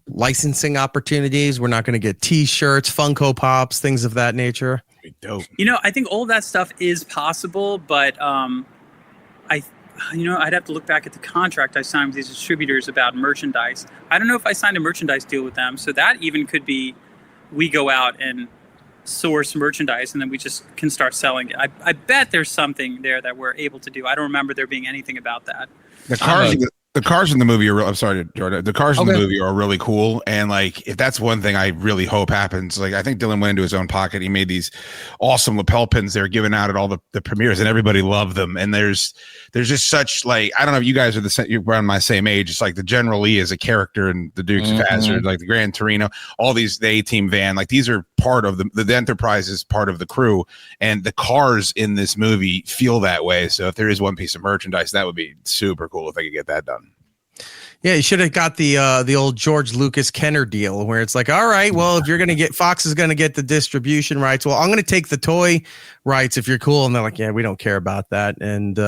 licensing opportunities? We're not going to get T-shirts, Funko Pops, things of that nature? Dope. I think all of that stuff is possible, but I'd have to look back at the contract I signed with these distributors about merchandise. I don't know if I signed a merchandise deal with them, so that even could be we go out and source merchandise and then we just can start selling it. I bet there's something there that we're able to do. I don't remember there being anything about that. The cars in the movie are I'm sorry, Jordan. The cars in the movie are really cool, and if that's one thing I really hope happens. I think Dylan went into his own pocket. He made these awesome lapel pins they're given out at all the premieres, and everybody loved them. And there's just such I don't know if you guys are you're around my same age. It's like the General Lee is a character in the Dukes of Hazzard, like the Gran Torino, all these the A-Team van, these are part of the Enterprise is part of the crew, and the cars in this movie feel that way. So if there is one piece of merchandise, that would be super cool if they could get that done. Yeah, you should have got the old George Lucas Kenner deal where it's like, all right, well, if you're going to get Fox is going to get the distribution rights. Well, I'm going to take the toy rights if you're cool. And they're like, yeah, we don't care about that. And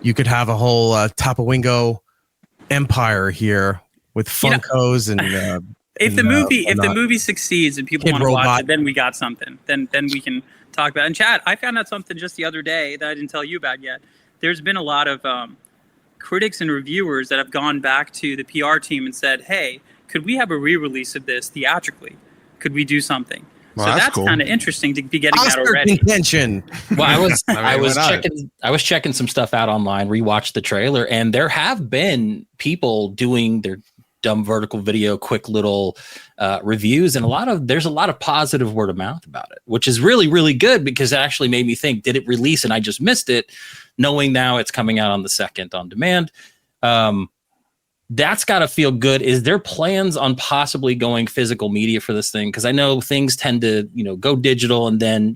you could have a whole Tapawingo empire here with Funkos and if the movie succeeds and people want to watch it, then we got something. Then we can talk about it. And Chad, I found out something just the other day that I didn't tell you about yet. There's been a lot of critics and reviewers that have gone back to the PR team and said, "Hey, could we have a re-release of this theatrically? Could we do something?" Well, so that's cool. Kind of interesting to be getting Oscar that already. Contention. Well, I was checking some stuff out online, rewatched the trailer, and there have been people doing their dumb vertical video, quick little reviews, and there's a lot of positive word of mouth about it, which is really, really good because it actually made me think, did it release and I just missed it? Knowing now it's coming out on the 2nd on demand. That's got to feel good. Is there plans on possibly going physical media for this thing? Because I know things tend to, go digital and then,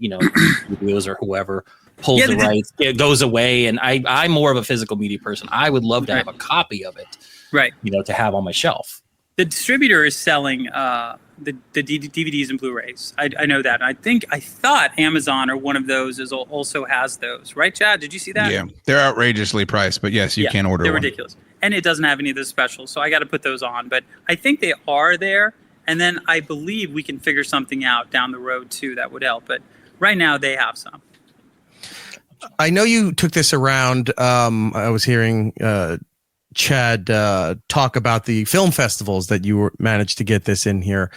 studios or whoever pulls the rights, it goes away. And I'm more of a physical media person. I would love to have a copy of it, right? To have on my shelf. The distributor is selling the DVDs and Blu-rays. I know that. I thought Amazon or one of those also has those, right, Chad? Did you see that? Yeah, they're outrageously priced, but yes, you can order. They're one. Ridiculous, and it doesn't have any of those specials, so I got to put those on. But I think they are there, and then I believe we can figure something out down the road too that would help. But right now they have some. I know you took this around. I was hearing Chad talk about the film festivals that you managed to get this in here.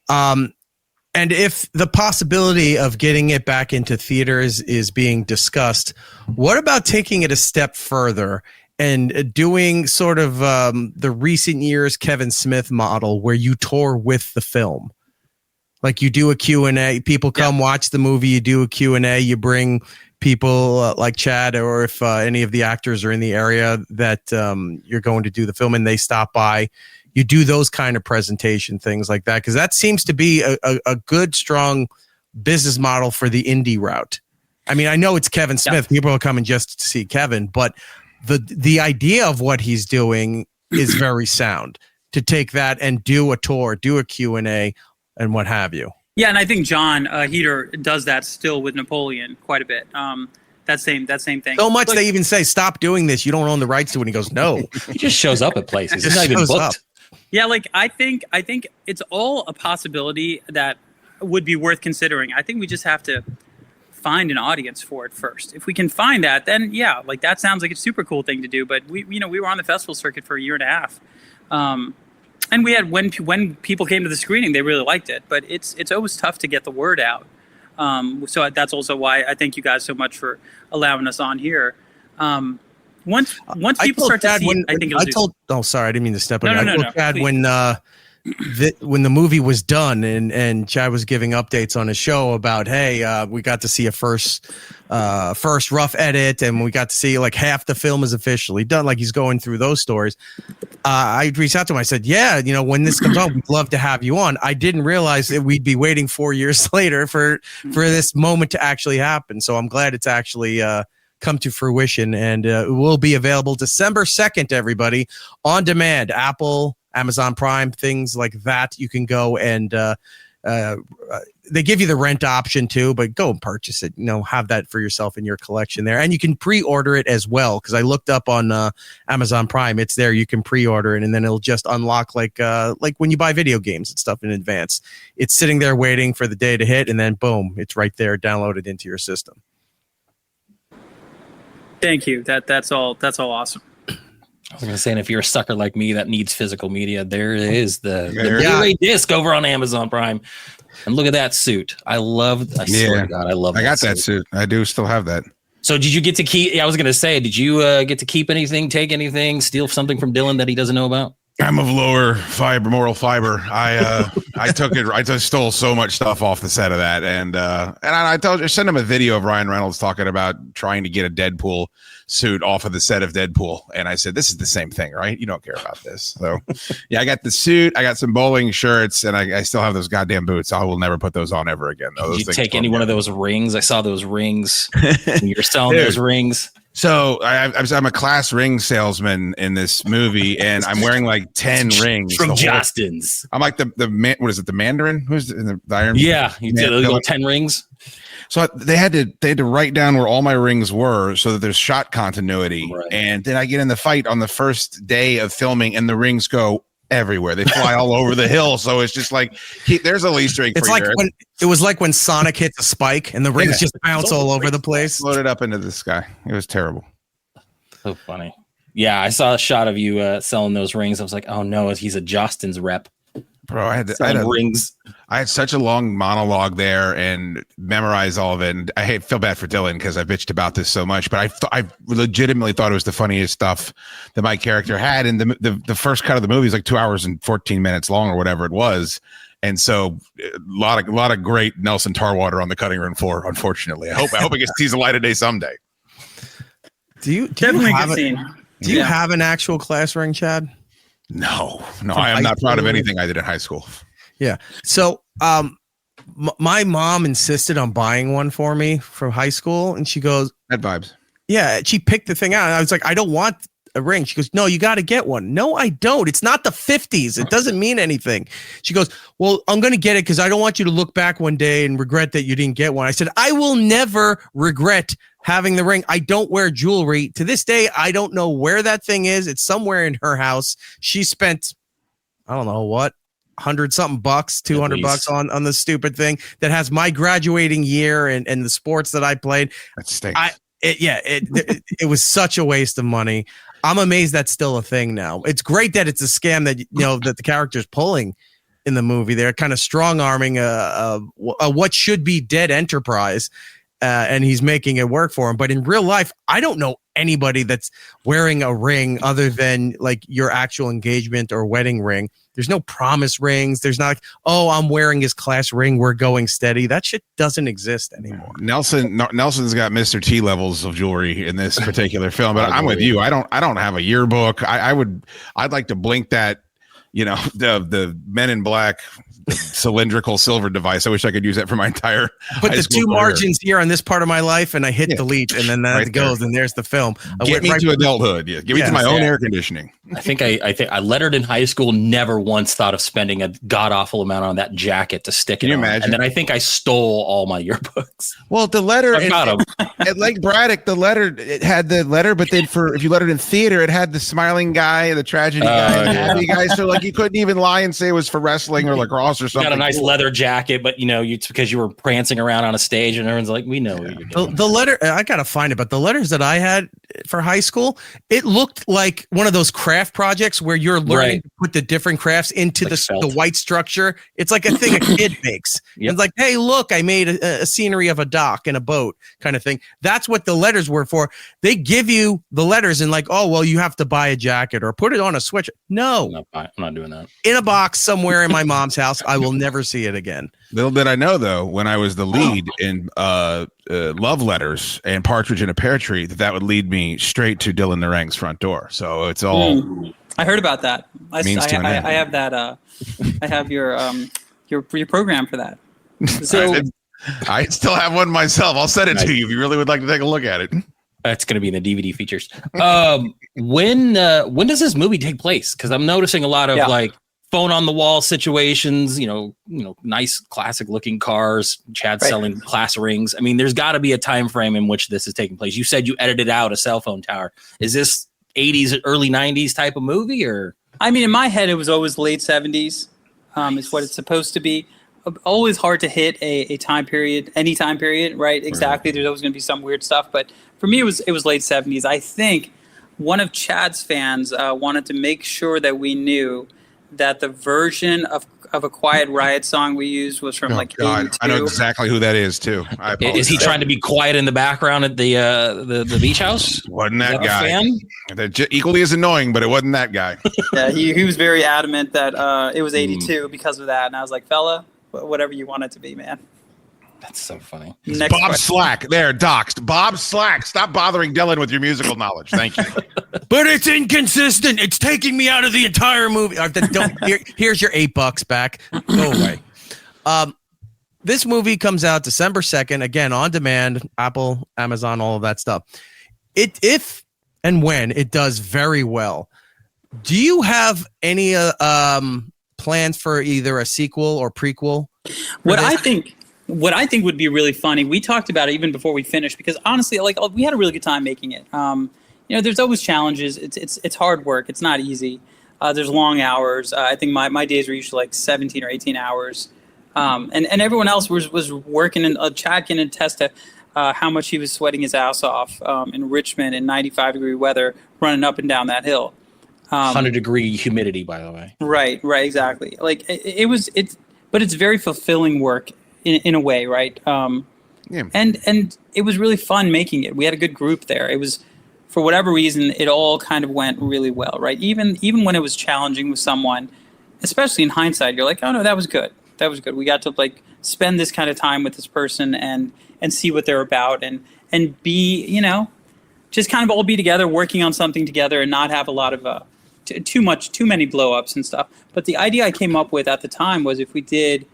And if the possibility of getting it back into theaters is being discussed, what about taking it a step further and doing sort of the recent years Kevin Smith model where you tour with the film? Like you do a Q&A, people come watch the movie, you do a Q&A, you bring people like Chad, or if any of the actors are in the area that you're going to do the film and they stop by, you do those kind of presentation things like that, because that seems to be a good, strong business model for the indie route. I mean, I know it's Kevin Smith. People are coming just to see Kevin, but the idea of what he's doing is very sound, to take that and do a tour, do a Q&A, and what have you. Yeah, and I think John Heater does that still with Napoleon quite a bit. That same thing. So much they even say, stop doing this. You don't own the rights to it. And he goes, no. He just shows up at places. He's not even booked. Up. Yeah, like I think it's all a possibility that would be worth considering. I think we just have to find an audience for it first. If we can find that, then yeah, like that sounds like a super cool thing to do. But we were on the festival circuit for a year and a half, and we had when people came to the screening, they really liked it. But it's always tough to get the word out. So that's also why I thank you guys so much for allowing us on here. Once people start to see it, I think it'll oh, sorry, I didn't mean to step on you. I told Chad please. when the movie was done and Chad was giving updates on his show about, hey, we got to see a first rough edit, and we got to see like half the film is officially done. Like he's going through those stories. I reached out to him. I said, yeah, when this comes on, we'd love to have you on. I didn't realize that we'd be waiting 4 years later for this moment to actually happen. So I'm glad it's actually come to fruition, and it will be available December 2nd, everybody, on demand, Apple, Amazon Prime, things like that. You can go and they give you the rent option too, but go and purchase it, have that for yourself in your collection there. And you can pre-order it as well, because I looked up on Amazon Prime. It's there. You can pre-order it, and then it'll just unlock like when you buy video games and stuff in advance. It's sitting there waiting for the day to hit, and then boom, it's right there downloaded into your system. Thank you. That's all awesome. I was going to say, and if you're a sucker like me that needs physical media, there is the Blu-ray disc over on Amazon Prime. And look at that suit. I swear to God, I love that. I got that suit. I do still have that. So did you get to keep, I was going to say, did you get to keep anything, take anything, steal something from Dylan that he doesn't know about? I'm of lower moral fiber. I took it. I just stole so much stuff off the set of that, and I sent him a video of Ryan Reynolds talking about trying to get a Deadpool suit off of the set of Deadpool, and I said, "This is the same thing, right? You don't care about this." So, yeah, I got the suit. I got some bowling shirts, and I still have those goddamn boots. I will never put those on ever again. Did you take any one of those rings? I saw those rings. You're selling those rings. So I'm a class ring salesman in this movie, and I'm wearing like 10 rings from Justin's. I'm like the what is it? The Mandarin? Who's in the Iron? Yeah, you did a little 10 rings. So they had to write down where all my rings were so that there's shot continuity. Right. And then I get in the fight on the first day of filming, and the rings go everywhere. They fly all over the hill. So it's just like there's a Easter egg. It's like it was like when Sonic hits a spike and the rings just bounce all over the place. Floated up into the sky. It was terrible. So funny. Yeah, I saw a shot of you selling those rings. I was like, oh no, he's a Justin's rep. Bro, I had rings. I had such a long monologue there and memorize all of it. And I feel bad for Dylan because I bitched about this so much, but I legitimately thought it was the funniest stuff that my character had. And the first cut of the movie is like 2 hours and 14 minutes long or whatever it was. And so a lot of great Nelson Tarwater on the cutting room floor, unfortunately. I hope it gets sees the light of day someday. Do you have an actual class ring, Chad? No, I am not proud of anything I did in high school. Yeah. So, my mom insisted on buying one for me from high school, and she goes, "Bad vibes." Yeah, she picked the thing out. And I was like, "I don't want a ring." She goes, "No, you got to get one." No, I don't. It's not the 50s. It doesn't mean anything. She goes, "Well, I'm going to get it because I don't want you to look back one day and regret that you didn't get one." I said, "I will never regret having the ring. I don't wear jewelry. To this day, I don't know where that thing is. It's somewhere in her house. She spent, I don't know what, $100-something, $200 on the stupid thing that has my graduating year and the sports that I played." That stinks. It was such a waste of money. I'm amazed that's still a thing now. It's great that it's a scam that that the character's pulling in the movie. They're kind of strong arming a what should be dead enterprise, and he's making it work for him. But in real life, I don't know anybody that's wearing a ring other than like your actual engagement or wedding ring. There's no promise rings. There's not like, oh, I'm wearing his class ring, we're going steady. That shit doesn't exist anymore. Nelson's got Mr. T levels of jewelry in this particular film, but I'm with you. I don't have a yearbook. I'd like to blink that, the Men in Black cylindrical silver device. I wish I could use that for my entire put the two margins here on this part of my life, and I hit delete, and then that goes, and there's the film. Get me to adulthood. Yeah, give me to my own air conditioning. I think I lettered in high school. Never once thought of spending a god awful amount on that jacket to stick it. Can you imagine? And then I think I stole all my yearbooks. Well, the letter at Lake Braddock, it had the letter, but then if you lettered in theater, it had the smiling guy, the tragedy guy, the happy guy. So like you couldn't even lie and say it was for wrestling or lacrosse or something. You got a nice leather jacket, but it's because you were prancing around on a stage, and everyone's like, "We know what you're doing." The letter, I gotta find it, but the letters that I had for high school, it looked like one of those craft projects where you're learning to put the different crafts into the white structure. It's like a thing a kid makes. Yep. It's like, hey, look, I made a scenery of a dock and a boat kind of thing. That's what the letters were for. They give you the letters and like, oh, well, you have to buy a jacket or put it on a switch. No, I'm not doing that. In a box somewhere in my mom's house. I will never see it again. Little did I know, though, when I was the lead in Love Letters and Partridge in a Pear Tree, that would lead me straight to Dylan Narang's front door. So it's all. I heard about that. I have that. I have your program for that. So I still have one myself. I'll send it to you if you really would like to take a look at it. That's going to be in the DVD features. When does this movie take place? Because I'm noticing a lot of like phone on the wall situations. Nice classic looking cars. Chad selling class rings. I mean, there's got to be a time frame in which this is taking place. You said you edited out a cell phone tower. Is this 80s, early 90s type of movie, or? I mean, in my head, it was always late 70s. Is what it's supposed to be. Always hard to hit a time period, any time period, right? Exactly. There's always going to be some weird stuff, but for me, it was late 70s. I think one of Chad's fans wanted to make sure that we knew that the version of a Quiet Riot song we used was from 82. I know exactly who that is too. Is he trying to be quiet in the background at the beach house? Wasn't that guy? Equally as annoying, but it wasn't that guy. Yeah, he was very adamant that it was 82 because of that, and I was like, fella, whatever you want it to be, man. That's so funny. Bob Slack. There, doxed. Bob Slack. Stop bothering Dylan with your musical knowledge. Thank you. But it's inconsistent. It's taking me out of the entire movie. Here's your $8 back. Go away. This movie comes out December 2nd. Again, on demand, Apple, Amazon, all of that stuff. If and when it does very well, do you have any plans for either a sequel or prequel? What I think would be really funny, we talked about it even before we finished, because honestly, we had a really good time making it. There's always challenges. It's hard work. It's not easy. There's long hours. I think my days were usually like 17 or 18 hours. And everyone else was working, and Chad can attest to how much he was sweating his ass off in Richmond in 95-degree weather, running up and down that hill. 100-degree humidity, by the way. Right, exactly. Like but it's very fulfilling work in a way, right? And it was really fun making it. We had a good group there. It was, for whatever reason, it all kind of went really well, right? Even when it was challenging with someone, especially in hindsight, you're like, oh no, that was good. That was good. We got to spend this kind of time with this person and see what they're about and be, just kind of all be together, working on something together, and not have a lot of too many blow-ups and stuff. But the idea I came up with at the time was, if we did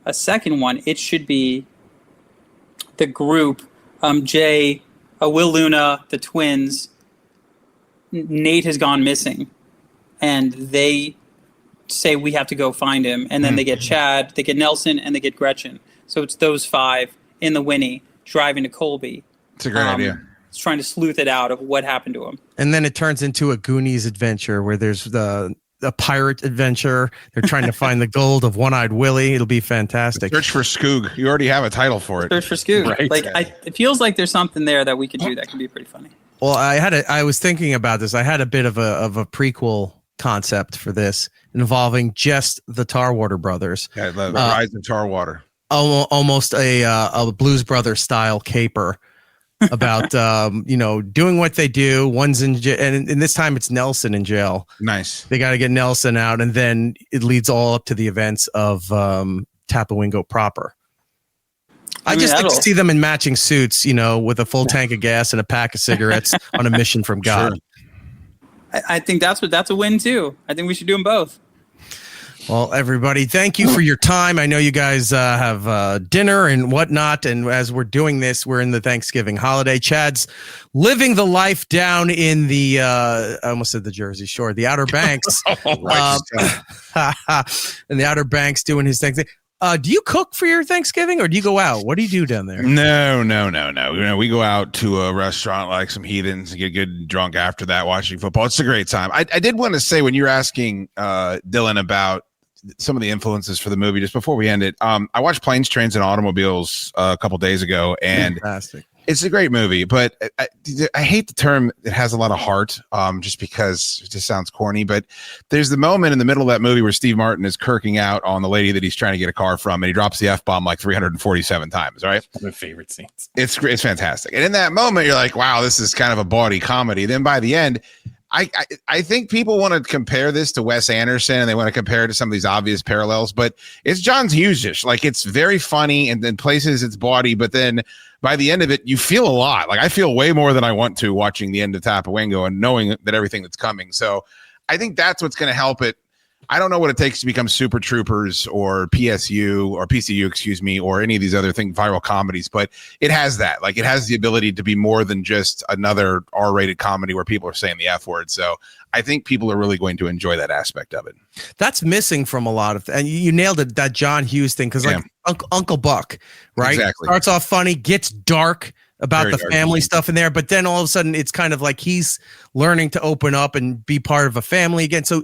a second one, it should be the group, Jay, Will Luna, the twins. Nate has gone missing, and they say we have to go find him, and then they get Chad, they get Nelson, and they get Gretchen. So it's those five in the Winnie driving to Colby. It's a great idea. It's trying to sleuth it out of what happened to him. And then it turns into a Goonies adventure where there's the pirate adventure. They're trying to find the gold of One-Eyed Willie. It'll be fantastic. Search for Skoog. You already have a title for it. Search for Skoog. Right. It feels like there's something there that we could do that could be pretty funny. Well, I was thinking about this. I had a bit of a prequel concept for this involving just the Tarwater brothers. Yeah, the rise of Tarwater. Almost a Blues Brothers style caper about doing what they do. One's in jail, and this time it's Nelson in jail. Nice. They got to get Nelson out, and then it leads all up to the events of Tapawingo proper. I just like to see them in matching suits, with a full tank of gas and a pack of cigarettes on a mission from God. Sure. I think that's a win too. I think we should do them both. Well, everybody, thank you for your time. I know you guys have dinner and whatnot. And as we're doing this, we're in the Thanksgiving holiday. Chad's living the life down in the, I almost said the Jersey Shore, the Outer Banks. In the Outer Banks doing his thing. Do you cook for your Thanksgiving or do you go out? What do you do down there? No. We go out to a restaurant like some heathens and get good and drunk after that, watching football. It's a great time. I did want to say, when you're asking Dylan about some of the influences for the movie, just before we end it, I watched Planes, Trains, and Automobiles a couple days ago, and fantastic. It's a great movie, but I hate the term. It has a lot of heart, just because it just sounds corny. But there's the moment in the middle of that movie where Steve Martin is kirking out on the lady that he's trying to get a car from, and he drops the F-bomb like 347 times. Right? One of my favorite scenes. It's fantastic. And in that moment, you're like, wow, this is kind of a bawdy comedy. Then by the end, I think people want to compare this to Wes Anderson, and they want to compare it to some of these obvious parallels, but it's John Hughes-ish. Like, it's very funny and then places its bawdy, but then by the end of it, you feel a lot. Like, I feel way more than I want to watching the end of Tapawingo and knowing that everything that's coming. So I think that's what's going to help it. I don't know what it takes to become Super Troopers or PCU, or any of these other viral comedies, but it has that. Like, it has the ability to be more than just another R-rated comedy where people are saying the F word. So I think people are really going to enjoy that aspect of it. That's missing from a lot of, and you nailed it, that John Hughes thing, because Uncle Buck, right? Exactly. Starts off funny, gets dark about the family stuff in there, but then all of a sudden it's kind of like he's learning to open up and be part of a family again. So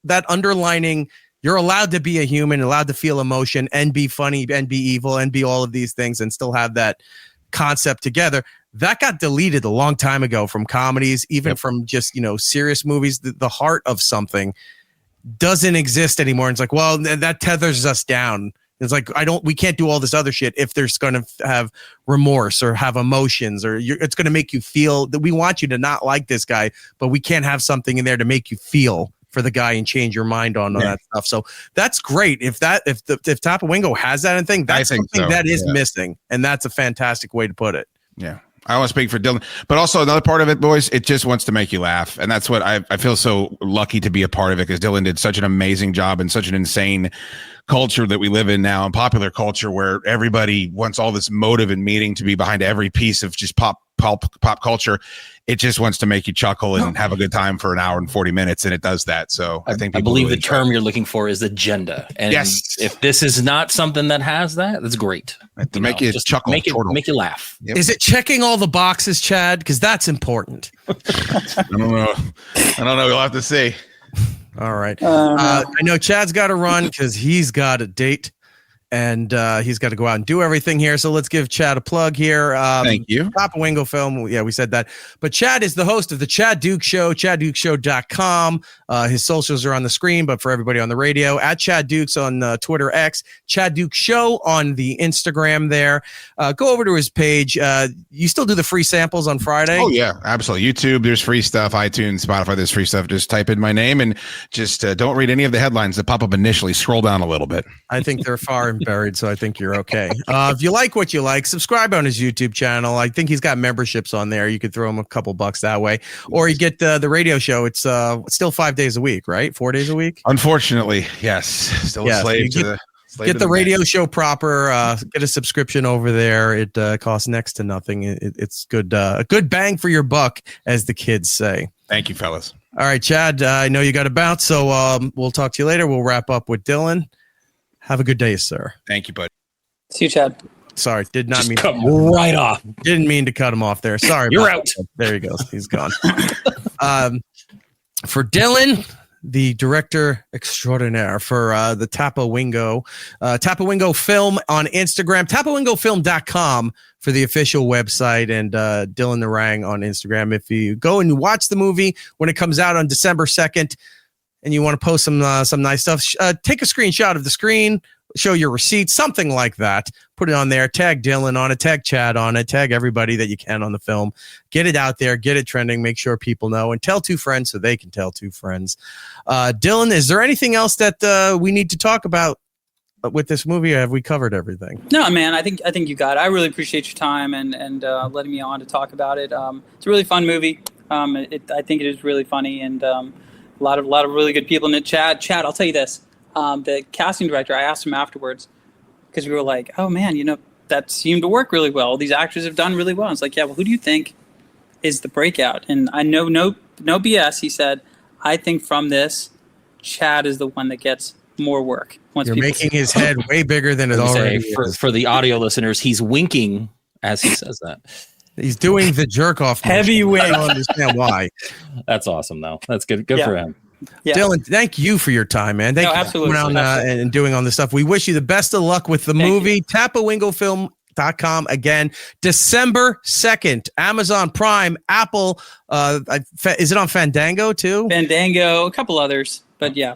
that underlining, you're allowed to be a human, allowed to feel emotion and be funny and be evil and be all of these things and still have that concept together. That got deleted a long time ago from comedies, even from just, serious movies. The heart of something doesn't exist anymore. And it's like, well, that tethers us down. It's like, we can't do all this other shit if there's going to have remorse or have emotions, or it's going to make you feel that we want you to not like this guy, but we can't have something in there to make you feel for the guy and change your mind on all that stuff. So that's great. If Tapawingo has that thing, that's something that is missing. And that's a fantastic way to put it. Yeah. I want to speak for Dylan, but also another part of it, boys, it just wants to make you laugh. And that's what I feel so lucky to be a part of it, because Dylan did such an amazing job in such an insane culture that we live in now, in popular culture, where everybody wants all this motive and meaning to be behind every piece of just pop culture. It just wants to make you chuckle and have a good time for an hour and 40 minutes. And it does that. So I think I believe the term you're looking for is agenda. And if this is not something that has that, that's great. To make you chuckle, make you laugh. Yep. Is it checking all the boxes, Chad? Because that's important. I don't know. You'll have to see. All right. I know Chad's got to run because he's got a date. And he's got to go out and do everything here. So let's give Chad a plug here. Thank you. Tapawingo film. Yeah, we said that. But Chad is the host of the Chad Duke Show, ChadDukeShow.com. His socials are on the screen, but for everybody on the radio, at Chad Dukes on Twitter X, Chad Duke Show on the Instagram there. Go over to his page. You still do the free samples on Friday? Oh, yeah, absolutely. YouTube, there's free stuff. iTunes, Spotify, there's free stuff. Just type in my name and just don't read any of the headlines that pop up initially. Scroll down a little bit. I think they're far and buried, so I think you're okay. If you like what you like, subscribe on his YouTube channel. I think he's got memberships on there. You could throw him a couple bucks that way, or you get the radio show. It's still 5 days a week, right? 4 days a week. Unfortunately, yes. Still a slave to the. Get the radio show proper. Get a subscription over there. It costs next to nothing. It's good. A good bang for your buck, as the kids say. Thank you, fellas. All right, Chad. I know you got to bounce, so we'll talk to you later. We'll wrap up with Dylan. Have a good day, sir. Thank you, bud. See you, Chad. Sorry, did not mean cut him right off. Didn't mean to cut him off there. Sorry, you're out. There he goes. He's gone. For Dylan, the director extraordinaire for the Tapawingo film on Instagram, tapawingofilm.com for the official website, and Dylan Narang on Instagram. If you go and watch the movie when it comes out on December 2nd and you want to post some nice stuff, take a screenshot of the screen, show your receipt, something like that. Put it on there. Tag Dylan on it. Tag Chad on it. Tag everybody that you can on the film. Get it out there. Get it trending. Make sure people know. And tell 2 friends so they can tell 2 friends. Dylan, is there anything else that we need to talk about with this movie? Or have we covered everything? No, man. I think you got it. I really appreciate your time and letting me on to talk about it. It's a really fun movie. I think it is really funny, and a lot of really good people in it. Chad, I'll tell you this. The casting director, I asked him afterwards because we were like, oh man, that seemed to work really well. These actors have done really well. I was like, yeah, well, who do you think is the breakout? And I know no BS. He said, I think from this, Chad is the one that gets more work. You're making his head way bigger than it already is. For the audio listeners, he's winking as he says that. He's doing the jerk off. Heavy wink. I don't understand why. That's awesome, though. That's good. Good for him. Yeah. Dylan, thank you for your time, man. Thank you for coming out and doing all this stuff. We wish you the best of luck with the movie. Tapawingofilm.com again, December 2nd, Amazon Prime, Apple. Is it on Fandango too? Fandango, a couple others, but yeah.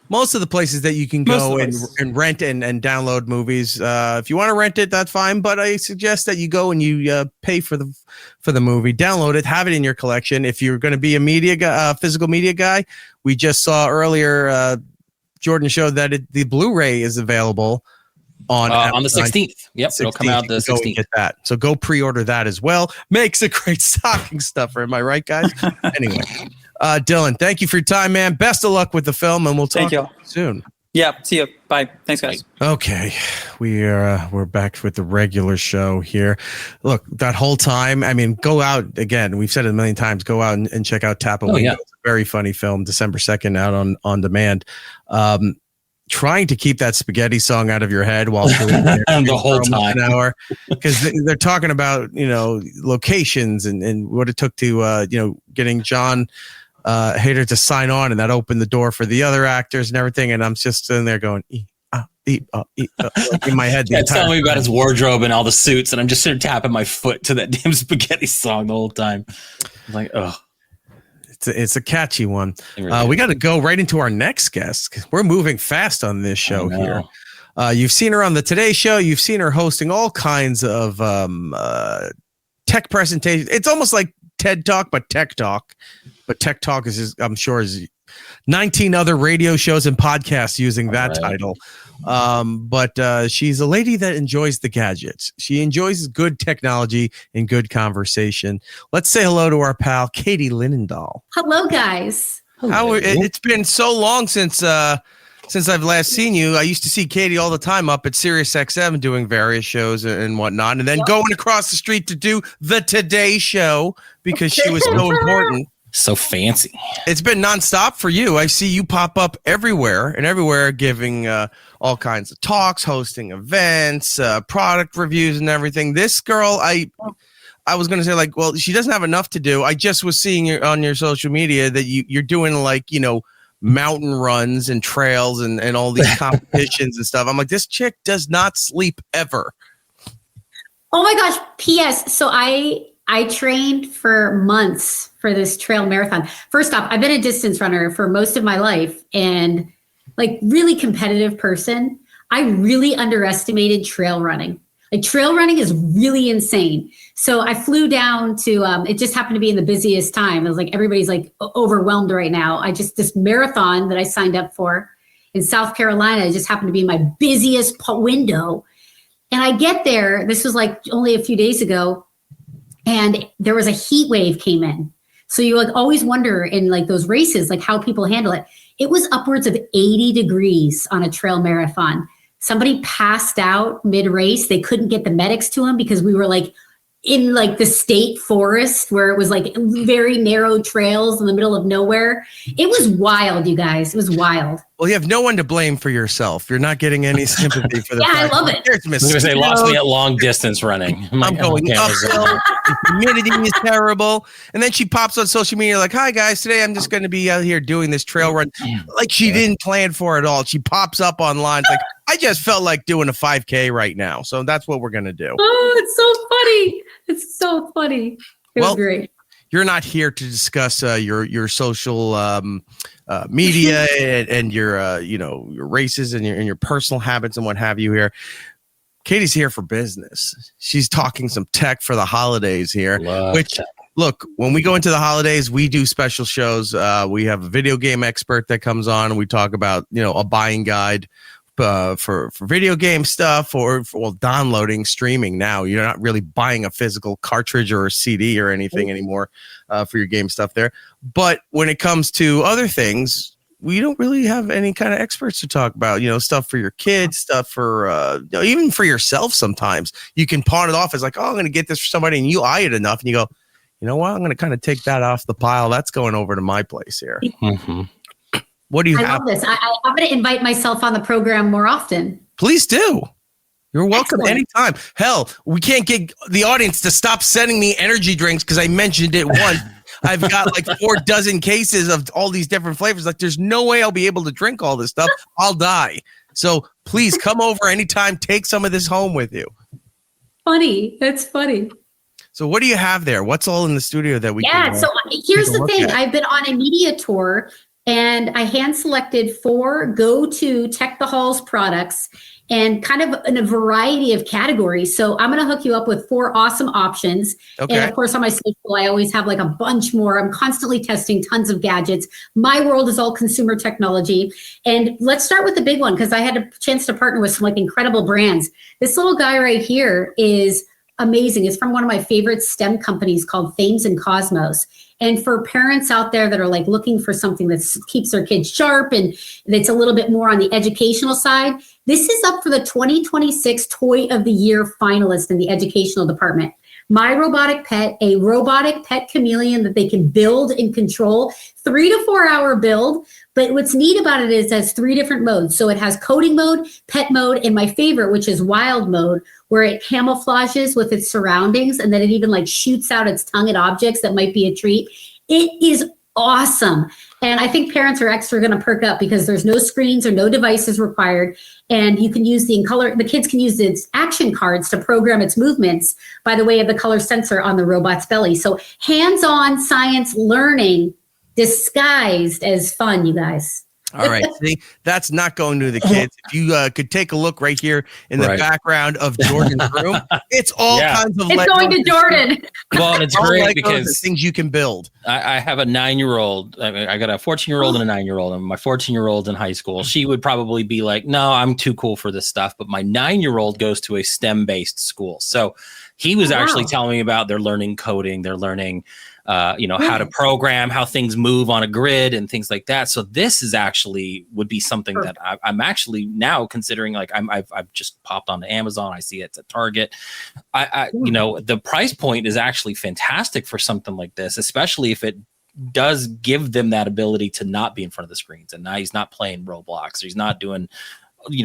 Most of the places that you can go and rent and download movies. If you want to rent it, that's fine. But I suggest that you go and you pay for the movie, download it, have it in your collection. If you're going to be a physical media guy, we just saw earlier, Jordan showed that the Blu-ray is available on the 16th. Yep, 16th. It'll come out the 16th. Get that. So go pre-order that as well. Makes a great stocking stuffer. Am I right, guys? Anyway. Dylan, thank you for your time, man. Best of luck with the film, and we'll talk soon. Yeah, see you. Bye. Thanks, guys. Okay, we're back with the regular show here. Look, that whole time, I mean, go out again. We've said it a million times. Go out and check out Tapawingo. It's a very funny film. December 2nd, out on demand. Trying to keep that spaghetti song out of your head while the whole time, an hour, because they're talking about locations and what it took to getting John Hader to sign on, and that opened the door for the other actors and everything. And I'm just sitting there going, in my head. Telling me about his wardrobe and all the suits, and I'm just sort of tapping my foot to that damn spaghetti song the whole time. I'm like, oh. It's a catchy one. We got to go right into our next guest. We're moving fast on this show here. You've seen her on the Today Show. You've seen her hosting all kinds of tech presentations. It's almost like TED Talk, but Tech Talk. But Tech Talk is, I'm sure, is 19 other radio shows and podcasts using that title. But she's a lady that enjoys the gadgets. She enjoys good technology and good conversation. Let's say hello to our pal, Katie Linendoll. Hello, guys. It's been so long since I've last seen you. I used to see Katie all the time up at Sirius XM doing various shows and whatnot, and then going across the street to do the Today Show because she was so important. So fancy. It's been nonstop for you. I see you pop up everywhere giving all kinds of talks, hosting events, product reviews and everything. This girl, I was going to say, like, well, she doesn't have enough to do. I just was seeing on your social media that you're doing, like, mountain runs and trails and all these competitions and stuff. I'm like, this chick does not sleep ever. Oh my gosh. P.S. So I trained for months for this trail marathon. First off, I've been a distance runner for most of my life and like really competitive person. I really underestimated trail running. Like trail running is really insane. So I flew down to, it just happened to be in the busiest time. It was like, everybody's like overwhelmed right now. This marathon that I signed up for in South Carolina, just happened to be my busiest window. And I get there, this was like only a few days ago, and there was a heat wave came in. So you like always wonder in like those races, like how people handle it. It was upwards of 80 degrees on a trail marathon. Somebody passed out mid-race. They couldn't get the medics to him because we were like in like the state forest where it was like very narrow trails in the middle of nowhere. It was wild, you guys. It was wild. Well, you have no one to blame for yourself. You're not getting any sympathy for the I love it. I was going to say, lost me at long distance running. I'm going uphill The humidity is terrible. And then she pops on social media like, hi, guys. Today I'm just going to be out here doing this trail run. Like she didn't plan for it all. She pops up online. It's like, I just felt like doing a 5K right now. So that's what we're going to do. Oh, it's so funny. It's so funny. It was great. You're not here to discuss your social media and your your races and your personal habits and what have you here. Katie's here for business. She's talking some tech for the holidays here. Look, when we go into the holidays, we do special shows. We have a video game expert that comes on and we talk about a buying guide for video game stuff or downloading, streaming. Now you're not really buying a physical cartridge or a CD or anything anymore for your game stuff there. But when it comes to other things, we don't really have any kind of experts to talk about, stuff for your kids, stuff for even for yourself. Sometimes you can pawn it off as like, oh, I'm going to get this for somebody, and you eye it enough and you go, you know what, I'm going to kind of take that off the pile. That's going over to my place here. Mm-hmm. What do you I have? love this. I'm going to invite myself on the program more often. Please do. You're welcome. Excellent. Anytime. Hell, we can't get the audience to stop sending me energy drinks because I mentioned it once. I've got like 4 dozen cases of all these different flavors. Like, there's no way I'll be able to drink all this stuff. I'll die. So please come over anytime. Take some of this home with you. Funny. That's funny. So what do you have there? What's all in the studio that we can so here's the thing. at? I've been on a media tour and I hand selected 4 go-to Tech the Halls products and kind of in a variety of categories. So I'm going to hook you up with 4 awesome options. Okay. And of course, on my social, I always have like a bunch more. I'm constantly testing tons of gadgets. My world is all consumer technology. And let's start with the big one, because I had a chance to partner with some like incredible brands. This little guy right here is amazing. It's from one of my favorite STEM companies called Thames and Cosmos. And for parents out there that are like looking for something that keeps their kids sharp and that's a little bit more on the educational side, this is up for the 2026 Toy of the Year finalist in the educational department. My Robotic Pet, a robotic pet chameleon that they can build and control, 3 to 4 hour build. But what's neat about it is it has 3 different modes. So it has coding mode, pet mode, and my favorite, which is wild mode, where it camouflages with its surroundings and then it even like shoots out its tongue at objects that might be a treat. It is awesome. And I think parents are extra going to perk up because there's no screens or no devices required. And you can use the kids can use its action cards to program its movements by the way of the color sensor on the robot's belly. So hands-on science learning disguised as fun, you guys. All right. See, that's not going to the kids. If you could take a look right here in the background of Jordan's room, it's all kinds of It's going to Jordan. Well, it's all great Legos because and things you can build. I have a 9-year-old. I got a 14-year-old and a 9-year-old, and my 14-year-old in high school. She would probably be like, no, I'm too cool for this stuff. But my 9-year-old goes to a STEM-based school. So he was actually telling me about they're learning coding. They're learning how to program, how things move on a grid and things like that. So this is actually would be something that I'm actually now considering. Like I've just popped onto Amazon. I see it's at Target. The price point is actually fantastic for something like this, especially if it does give them that ability to not be in front of the screens. And now he's not playing Roblox or he's not doing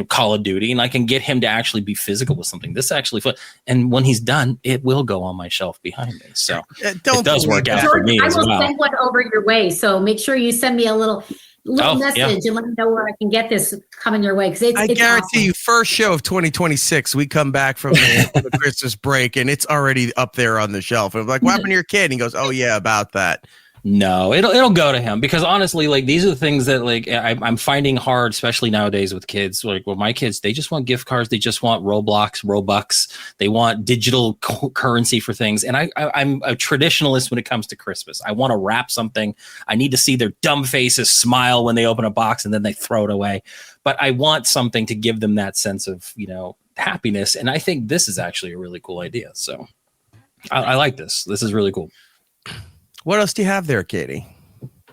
Call of Duty, and I can get him to actually be physical with something. This actually fun. And when he's done, it will go on my shelf behind me. So it does work out for me I as will well. send one over your way. So make sure you send me a little message and let me know where I can get this coming your way. Because I guarantee you, first show of 2026, we come back from the Christmas break and it's already up there on the shelf. And I'm like, what happened to your kid? And he goes, oh yeah, about that. No, it'll go to him because honestly, like these are the things that like I'm finding hard, especially nowadays with kids. Like, well, my kids, they just want gift cards, they just want Robux, they want digital currency for things. And I'm a traditionalist when it comes to Christmas. I want to wrap something. I need to see their dumb faces smile when they open a box and then they throw it away. But I want something to give them that sense of happiness. And I think this is actually a really cool idea. So I like this. This is really cool. What else do you have there, Katie?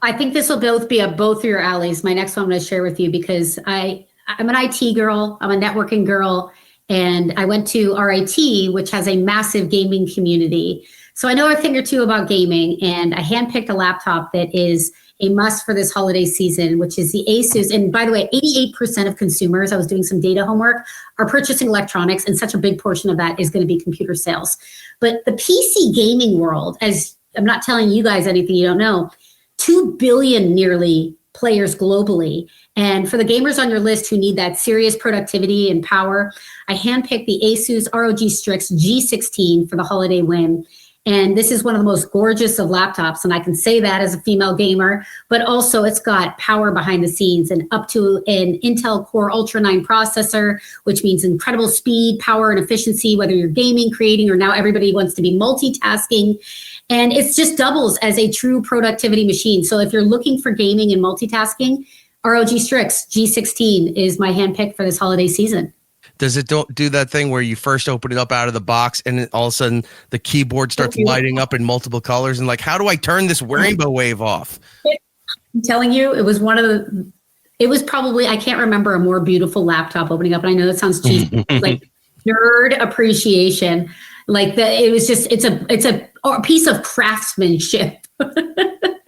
I think this will both be up both of your alleys. My next one I'm going to share with you because I'm an IT girl. I'm a networking girl. And I went to RIT, which has a massive gaming community. So I know a thing or two about gaming, and I handpicked a laptop that is a must for this holiday season, which is the Asus. And by the way, 88% of consumers, I was doing some data homework, are purchasing electronics, and such a big portion of that is going to be computer sales. But the PC gaming world, as I'm not telling you guys anything you don't know, 2 billion nearly players globally. And for the gamers on your list who need that serious productivity and power, I handpicked the Asus ROG Strix G16 for the holiday win. And this is one of the most gorgeous of laptops. And I can say that as a female gamer, but also it's got power behind the scenes and up to an Intel Core Ultra 9 processor, which means incredible speed, power, and efficiency, whether you're gaming, creating, or now everybody wants to be multitasking. And it's just doubles as a true productivity machine. So if you're looking for gaming and multitasking, ROG Strix G16 is my handpick for this holiday season. Does it do that thing where you first open it up out of the box and then all of a sudden the keyboard starts lighting up in multiple colors and like, how do I turn this rainbow wave off? I'm telling you, it was probably, I can't remember a more beautiful laptop opening up. And I know that sounds cheesy, like nerd appreciation. Like it was just, it's a piece of craftsmanship.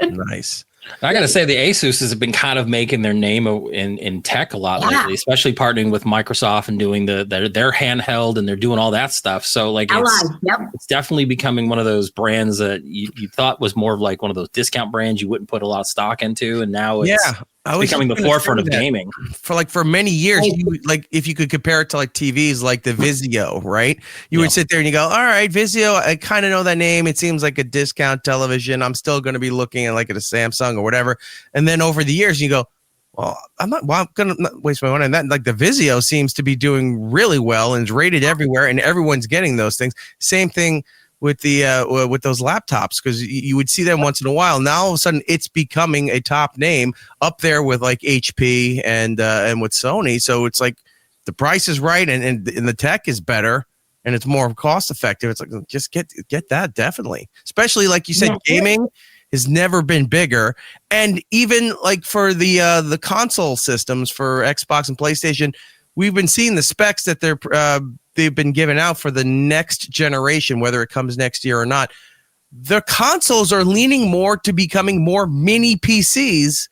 Nice. I got to say, the Asus has been kind of making their name in tech a lot lately, especially partnering with Microsoft and doing their handheld, and they're doing all that stuff. So like it's definitely becoming one of those brands that you thought was more of like one of those discount brands you wouldn't put a lot of stock into. And now it's becoming the forefront of gaming. For many years, if you could compare it to like TVs like the Vizio, right? You would sit there and you go, all right, Vizio, I kind of know that name. It seems like a discount television. I'm still going to be looking at like at a Samsung or whatever. And then over the years you go, well, I'm going to waste my money on that. Like the Vizio seems to be doing really well and is rated everywhere and everyone's getting those things. Same thing with the with those laptops, because you would see them once in a while. Now all of a sudden it's becoming a top name up there with like HP and with Sony. So it's like the price is right and the tech is better and it's more cost effective. It's like, just get that, definitely. Especially like you said, gaming has never been bigger. And even like for the console systems for Xbox and PlayStation, we've been seeing the specs that they've been given out for the next generation, whether it comes next year or not. The consoles are leaning more to becoming more mini PCs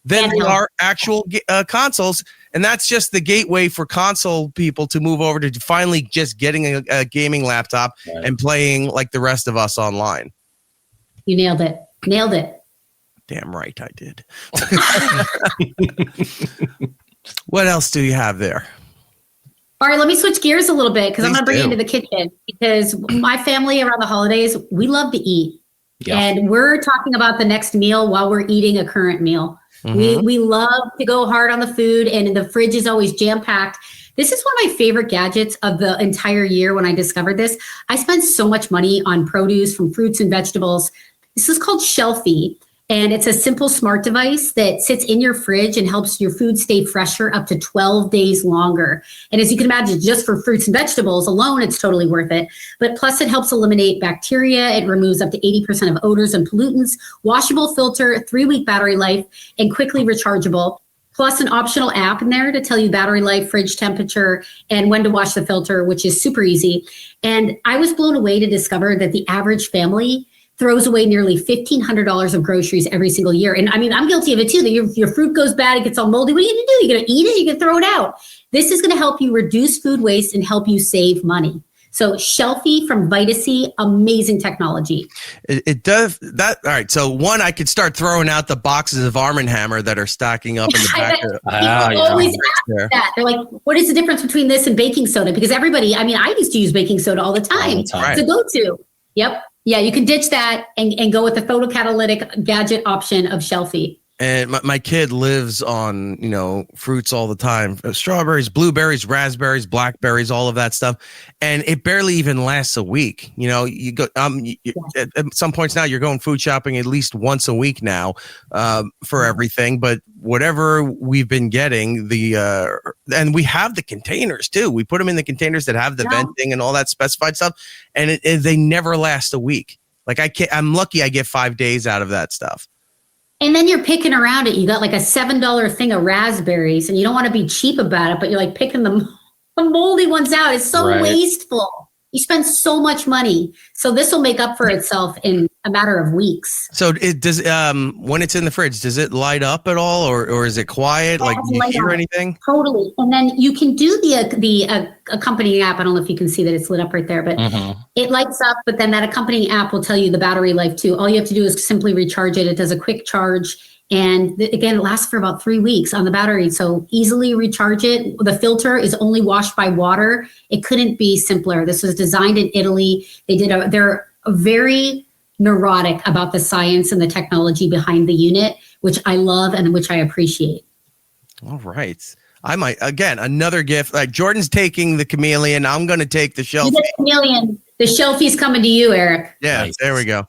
than they are actual consoles. And that's just the gateway for console people to move over to finally just getting a gaming laptop and playing like the rest of us online. You nailed it. Nailed it. Damn right I did. What else do you have there? All right, let me switch gears a little bit because I'm going to bring you into the kitchen, because my family around the holidays, we love to eat. Yeah. And we're talking about the next meal while we're eating a current meal. Mm-hmm. We love to go hard on the food, and the fridge is always jam-packed. This is one of my favorite gadgets of the entire year. When I discovered this, I spent so much money on produce from fruits and vegetables. This is called Shelfie. And it's a simple smart device that sits in your fridge and helps your food stay fresher up to 12 days longer. And as you can imagine, just for fruits and vegetables alone, it's totally worth it. But plus it helps eliminate bacteria. It removes up to 80% of odors and pollutants, washable filter, 3-week battery life, and quickly rechargeable. Plus an optional app in there to tell you battery life, fridge temperature, and when to wash the filter, which is super easy. And I was blown away to discover that the average family throws away nearly $1,500 of groceries every single year. And I mean, I'm guilty of it too. That your fruit goes bad, it gets all moldy. What are you going to do? You're going to eat it? You're going to throw it out. This is going to help you reduce food waste and help you save money. So Shelfie from Vitacy, amazing technology. It does that. All right. So one, I could start throwing out the boxes of Arm & Hammer that are stacking up in the back. People always ask that. They're like, what is the difference between this and baking soda? Because everybody, I mean, I used to use baking soda all the time. It's a go-to. Yep. Yeah, you can ditch that and go with the photocatalytic gadget option of Shelfie. And my kid lives on, fruits all the time. Strawberries, blueberries, raspberries, blackberries, all of that stuff. And it barely even lasts a week. You go at some points now, you're going food shopping at least once a week now for everything. But whatever we've been getting, and we have the containers too. We put them in the containers that have the venting and all that specified stuff. And they never last a week. Like I'm lucky I get 5 days out of that stuff. And then you're picking around it. You got like a $7 thing of raspberries, and you don't want to be cheap about it, but you're like picking the moldy ones out. It's so wasteful. You spend so much money. So this will make up for itself in a matter of weeks. So it does when it's in the fridge, does it light up at all, or is it quiet? Like, do you hear anything? Totally. And then you can do the accompanying app. I don't know if you can see that it's lit up right there, but it lights up. But then that accompanying app will tell you the battery life too. All you have to do is simply recharge it. It does a quick charge. And again, it lasts for about 3 weeks on the battery. So easily recharge it. The filter is only washed by water. It couldn't be simpler. This was designed in Italy. They're very neurotic about the science and the technology behind the unit, which I love and which I appreciate. All right. I might, again, another gift. Like Jordan's taking the chameleon. I'm going to take the shelfie. The chameleon. The shelfie's coming to you, Erik. Yeah, nice. There we go.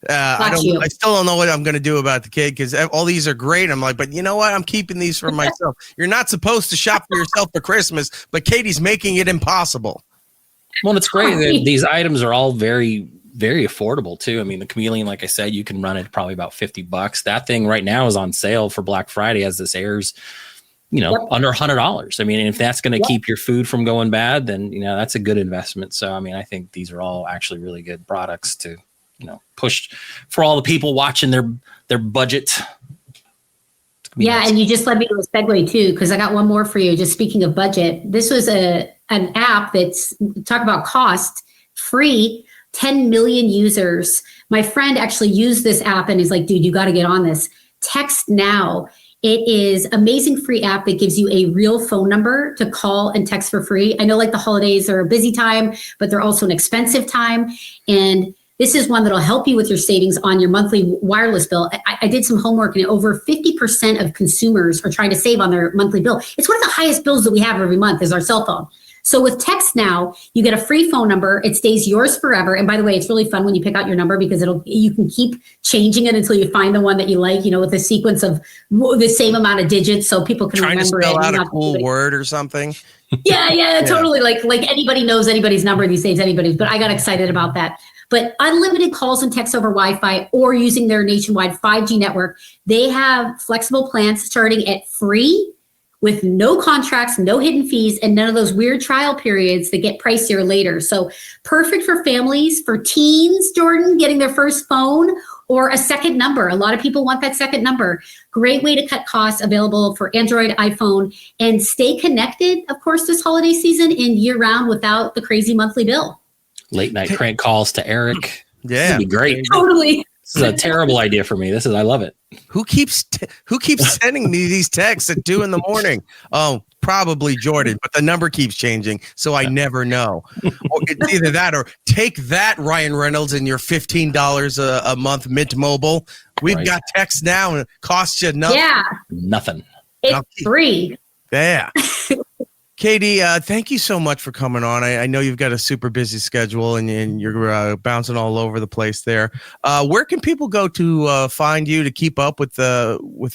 I still don't know what I'm going to do about the kid because all these are great. I'm like, but you know what? I'm keeping these for myself. You're not supposed to shop for yourself for Christmas, but Katie's making it impossible. Well, it's great. These items are all very, very affordable too. I mean, the chameleon, like I said, you can run it probably about $50. That thing right now is on sale for Black Friday as this airs, under $100. I mean, if that's going to keep your food from going bad, then, that's a good investment. So, I mean, I think these are all actually really good products to, push for all the people watching their budget. Yeah, and you just led me to a segue too, because I got one more for you. Just speaking of budget, this was an app that's, talk about cost, free, 10 million users. My friend actually used this app and is like, dude, you got to get on this. Text Now. It is amazing free app that gives you a real phone number to call and text for free. I know like the holidays are a busy time, but they're also an expensive time. And this is one that'll help you with your savings on your monthly wireless bill. I did some homework and over 50% of consumers are trying to save on their monthly bill. It's one of the highest bills that we have every month is our cell phone. So with Text Now, you get a free phone number. It stays yours forever. And by the way, it's really fun when you pick out your number because you can keep changing it until you find the one that you like, with a sequence of the same amount of digits so people can remember it. Trying to spell out a cool word or something. Yeah, totally. Like anybody knows anybody's number these days, but I got excited about that. But unlimited calls and texts over Wi-Fi or using their nationwide 5G network, they have flexible plans starting at free with no contracts, no hidden fees, and none of those weird trial periods that get pricier later. So perfect for families, for teens, Jordan, getting their first phone or a second number. A lot of people want that second number. Great way to cut costs, available for Android, iPhone, and stay connected, of course, this holiday season and year round without the crazy monthly bill. Late night prank calls to Erik. Yeah, be great. Totally. This is a terrible idea for me. I love it. Who keeps sending me these texts at 2 a.m? Oh, probably Jordan, but the number keeps changing, so I never know. Or it's either that or take that, Ryan Reynolds, and your $15 a month Mint Mobile. We've got Text Now, and it costs you nothing. Yeah, nothing. It's free. Yeah. Katie, thank you so much for coming on. I know you've got a super busy schedule and you're bouncing all over the place there. Where can people go to find you to keep up with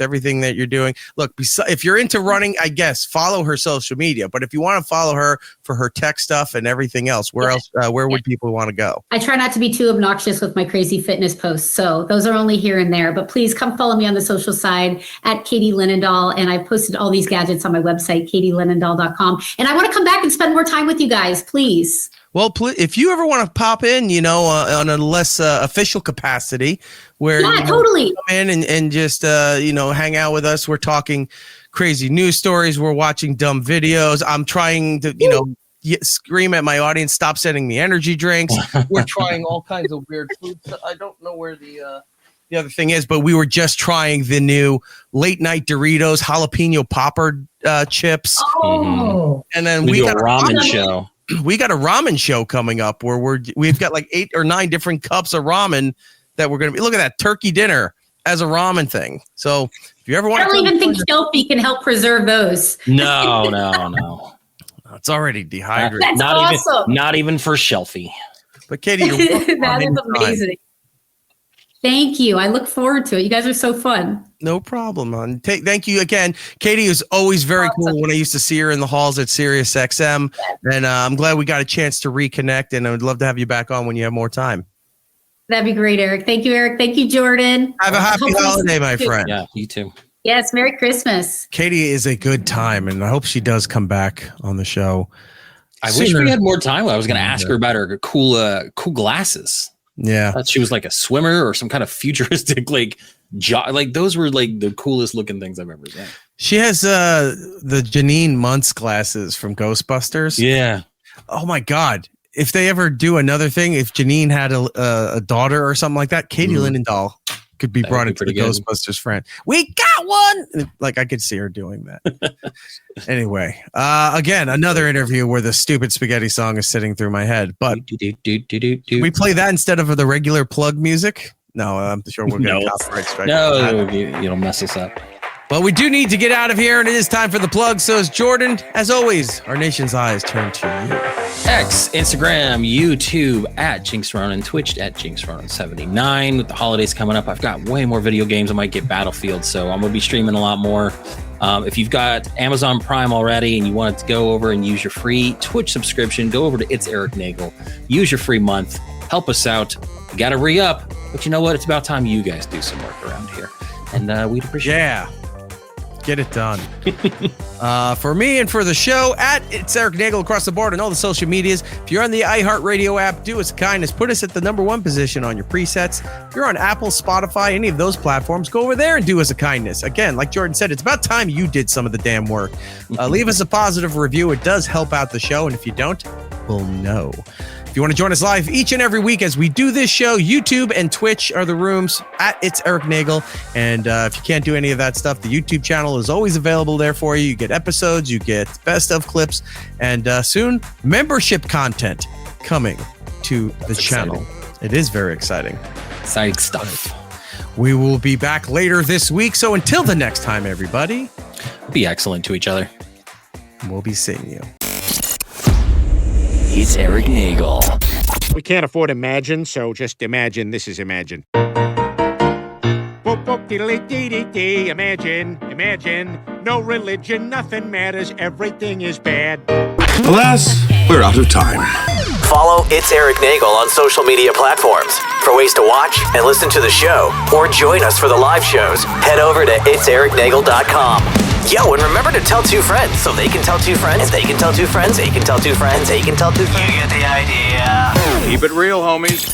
everything that you're doing? Look, if you're into running, I guess follow her social media. But if you want to follow her for her tech stuff and everything else, where would people want to go? I try not to be too obnoxious with my crazy fitness posts, so those are only here and there. But please come follow me on the social side at Katie Linendoll, and I posted all these gadgets on my website, katielinendoll.com. And I want to come back and spend more time with you guys, please. Well, if you ever want to pop in, on a less official capacity, where totally come in and just hang out with us. We're talking crazy news stories. We're watching dumb videos. I'm trying to scream at my audience, stop sending me energy drinks. We're trying all kinds of weird foods. I don't know where the other thing is, but we were just trying the new late night Doritos jalapeno popper chips. Oh, and then we got a ramen show. We got a ramen show coming up where we've got like 8 or 9 different cups of ramen that we're going to be. Look at that, turkey dinner as a ramen thing. So if you ever want, I don't even think Shelfie can help preserve those. No. It's already dehydrated. That's awesome. Not even for Shelfie. But Katie, that is amazing. Thank you. I look forward to it. You guys are so fun. No problem, man. Thank you again. Katie is always very cool when I used to see her in the halls at Sirius XM. And I'm glad we got a chance to reconnect. And I would love to have you back on when you have more time. That'd be great, Erik. Thank you, Erik. Thank you, Jordan. Have a happy holiday, my friend. Yeah, you too. Yes, Merry Christmas. Katie is a good time, and I hope she does come back on the show. I wish we had more time. I was going to ask her about her cool glasses. Yeah. I thought she was like a swimmer or some kind of futuristic, like those were like the coolest looking things I've ever seen. She has the Janine Muntz glasses from Ghostbusters. Yeah. Oh my God. If they ever do another thing, if Janine had a daughter or something like that, Katie Linendoll could be brought into the Ghostbusters friend. We got one. Like I could see her doing that. Anyway, again, another interview where the stupid spaghetti song is sitting through my head. But we play that instead of the regular plug music. No, I'm sure we're going to copyright strike. No, you'll mess us up. But we do need to get out of here, and it is time for the plug. So as Jordan, as always, our nation's eyes turn to you. X, Instagram, YouTube at JinxRonan, Twitch at JinxRonan79. With the holidays coming up, I've got way more video games. I might get Battlefield, so I'm going to be streaming a lot more. If you've got Amazon Prime already and you want to go over and use your free Twitch subscription, go over to It's Erik Nagel. Use your free month. Help us out. You got to re-up. But you know what? It's about time you guys do some work around here. And we'd appreciate it. Get it done. For me and for the show, at It's Erik Nagel across the board on all the social medias. If you're on the iHeartRadio app, do us a kindness. Put us at the #1 position on your presets. If you're on Apple, Spotify, any of those platforms, go over there and do us a kindness. Again, like Jordan said, it's about time you did some of the damn work. Leave us a positive review. It does help out the show. And if you don't, we'll know. If you want to join us live each and every week as we do this show, YouTube and Twitch are the rooms at It's Erik Nagel. And if you can't do any of that stuff, the YouTube channel is always available there for you. You get episodes, you get best of clips, and soon membership content coming to the channel. It is very exciting. Exciting stuff. We will be back later this week. So until the next time, everybody, be excellent to each other. We'll be seeing you. It's Erik Nagel. We can't afford Imagine, so just imagine this is Imagine. Imagine, imagine. No religion, nothing matters. Everything is bad. Alas, we're out of time. Follow It's Erik Nagel on social media platforms. For ways to watch and listen to the show, or join us for the live shows, head over to itseriknagel.com. Yo, and remember to tell 2 friends so they can tell 2 friends, and they can tell 2 friends, they can tell 2 friends, they can tell 2 friends. You get the idea. Keep it real, homies.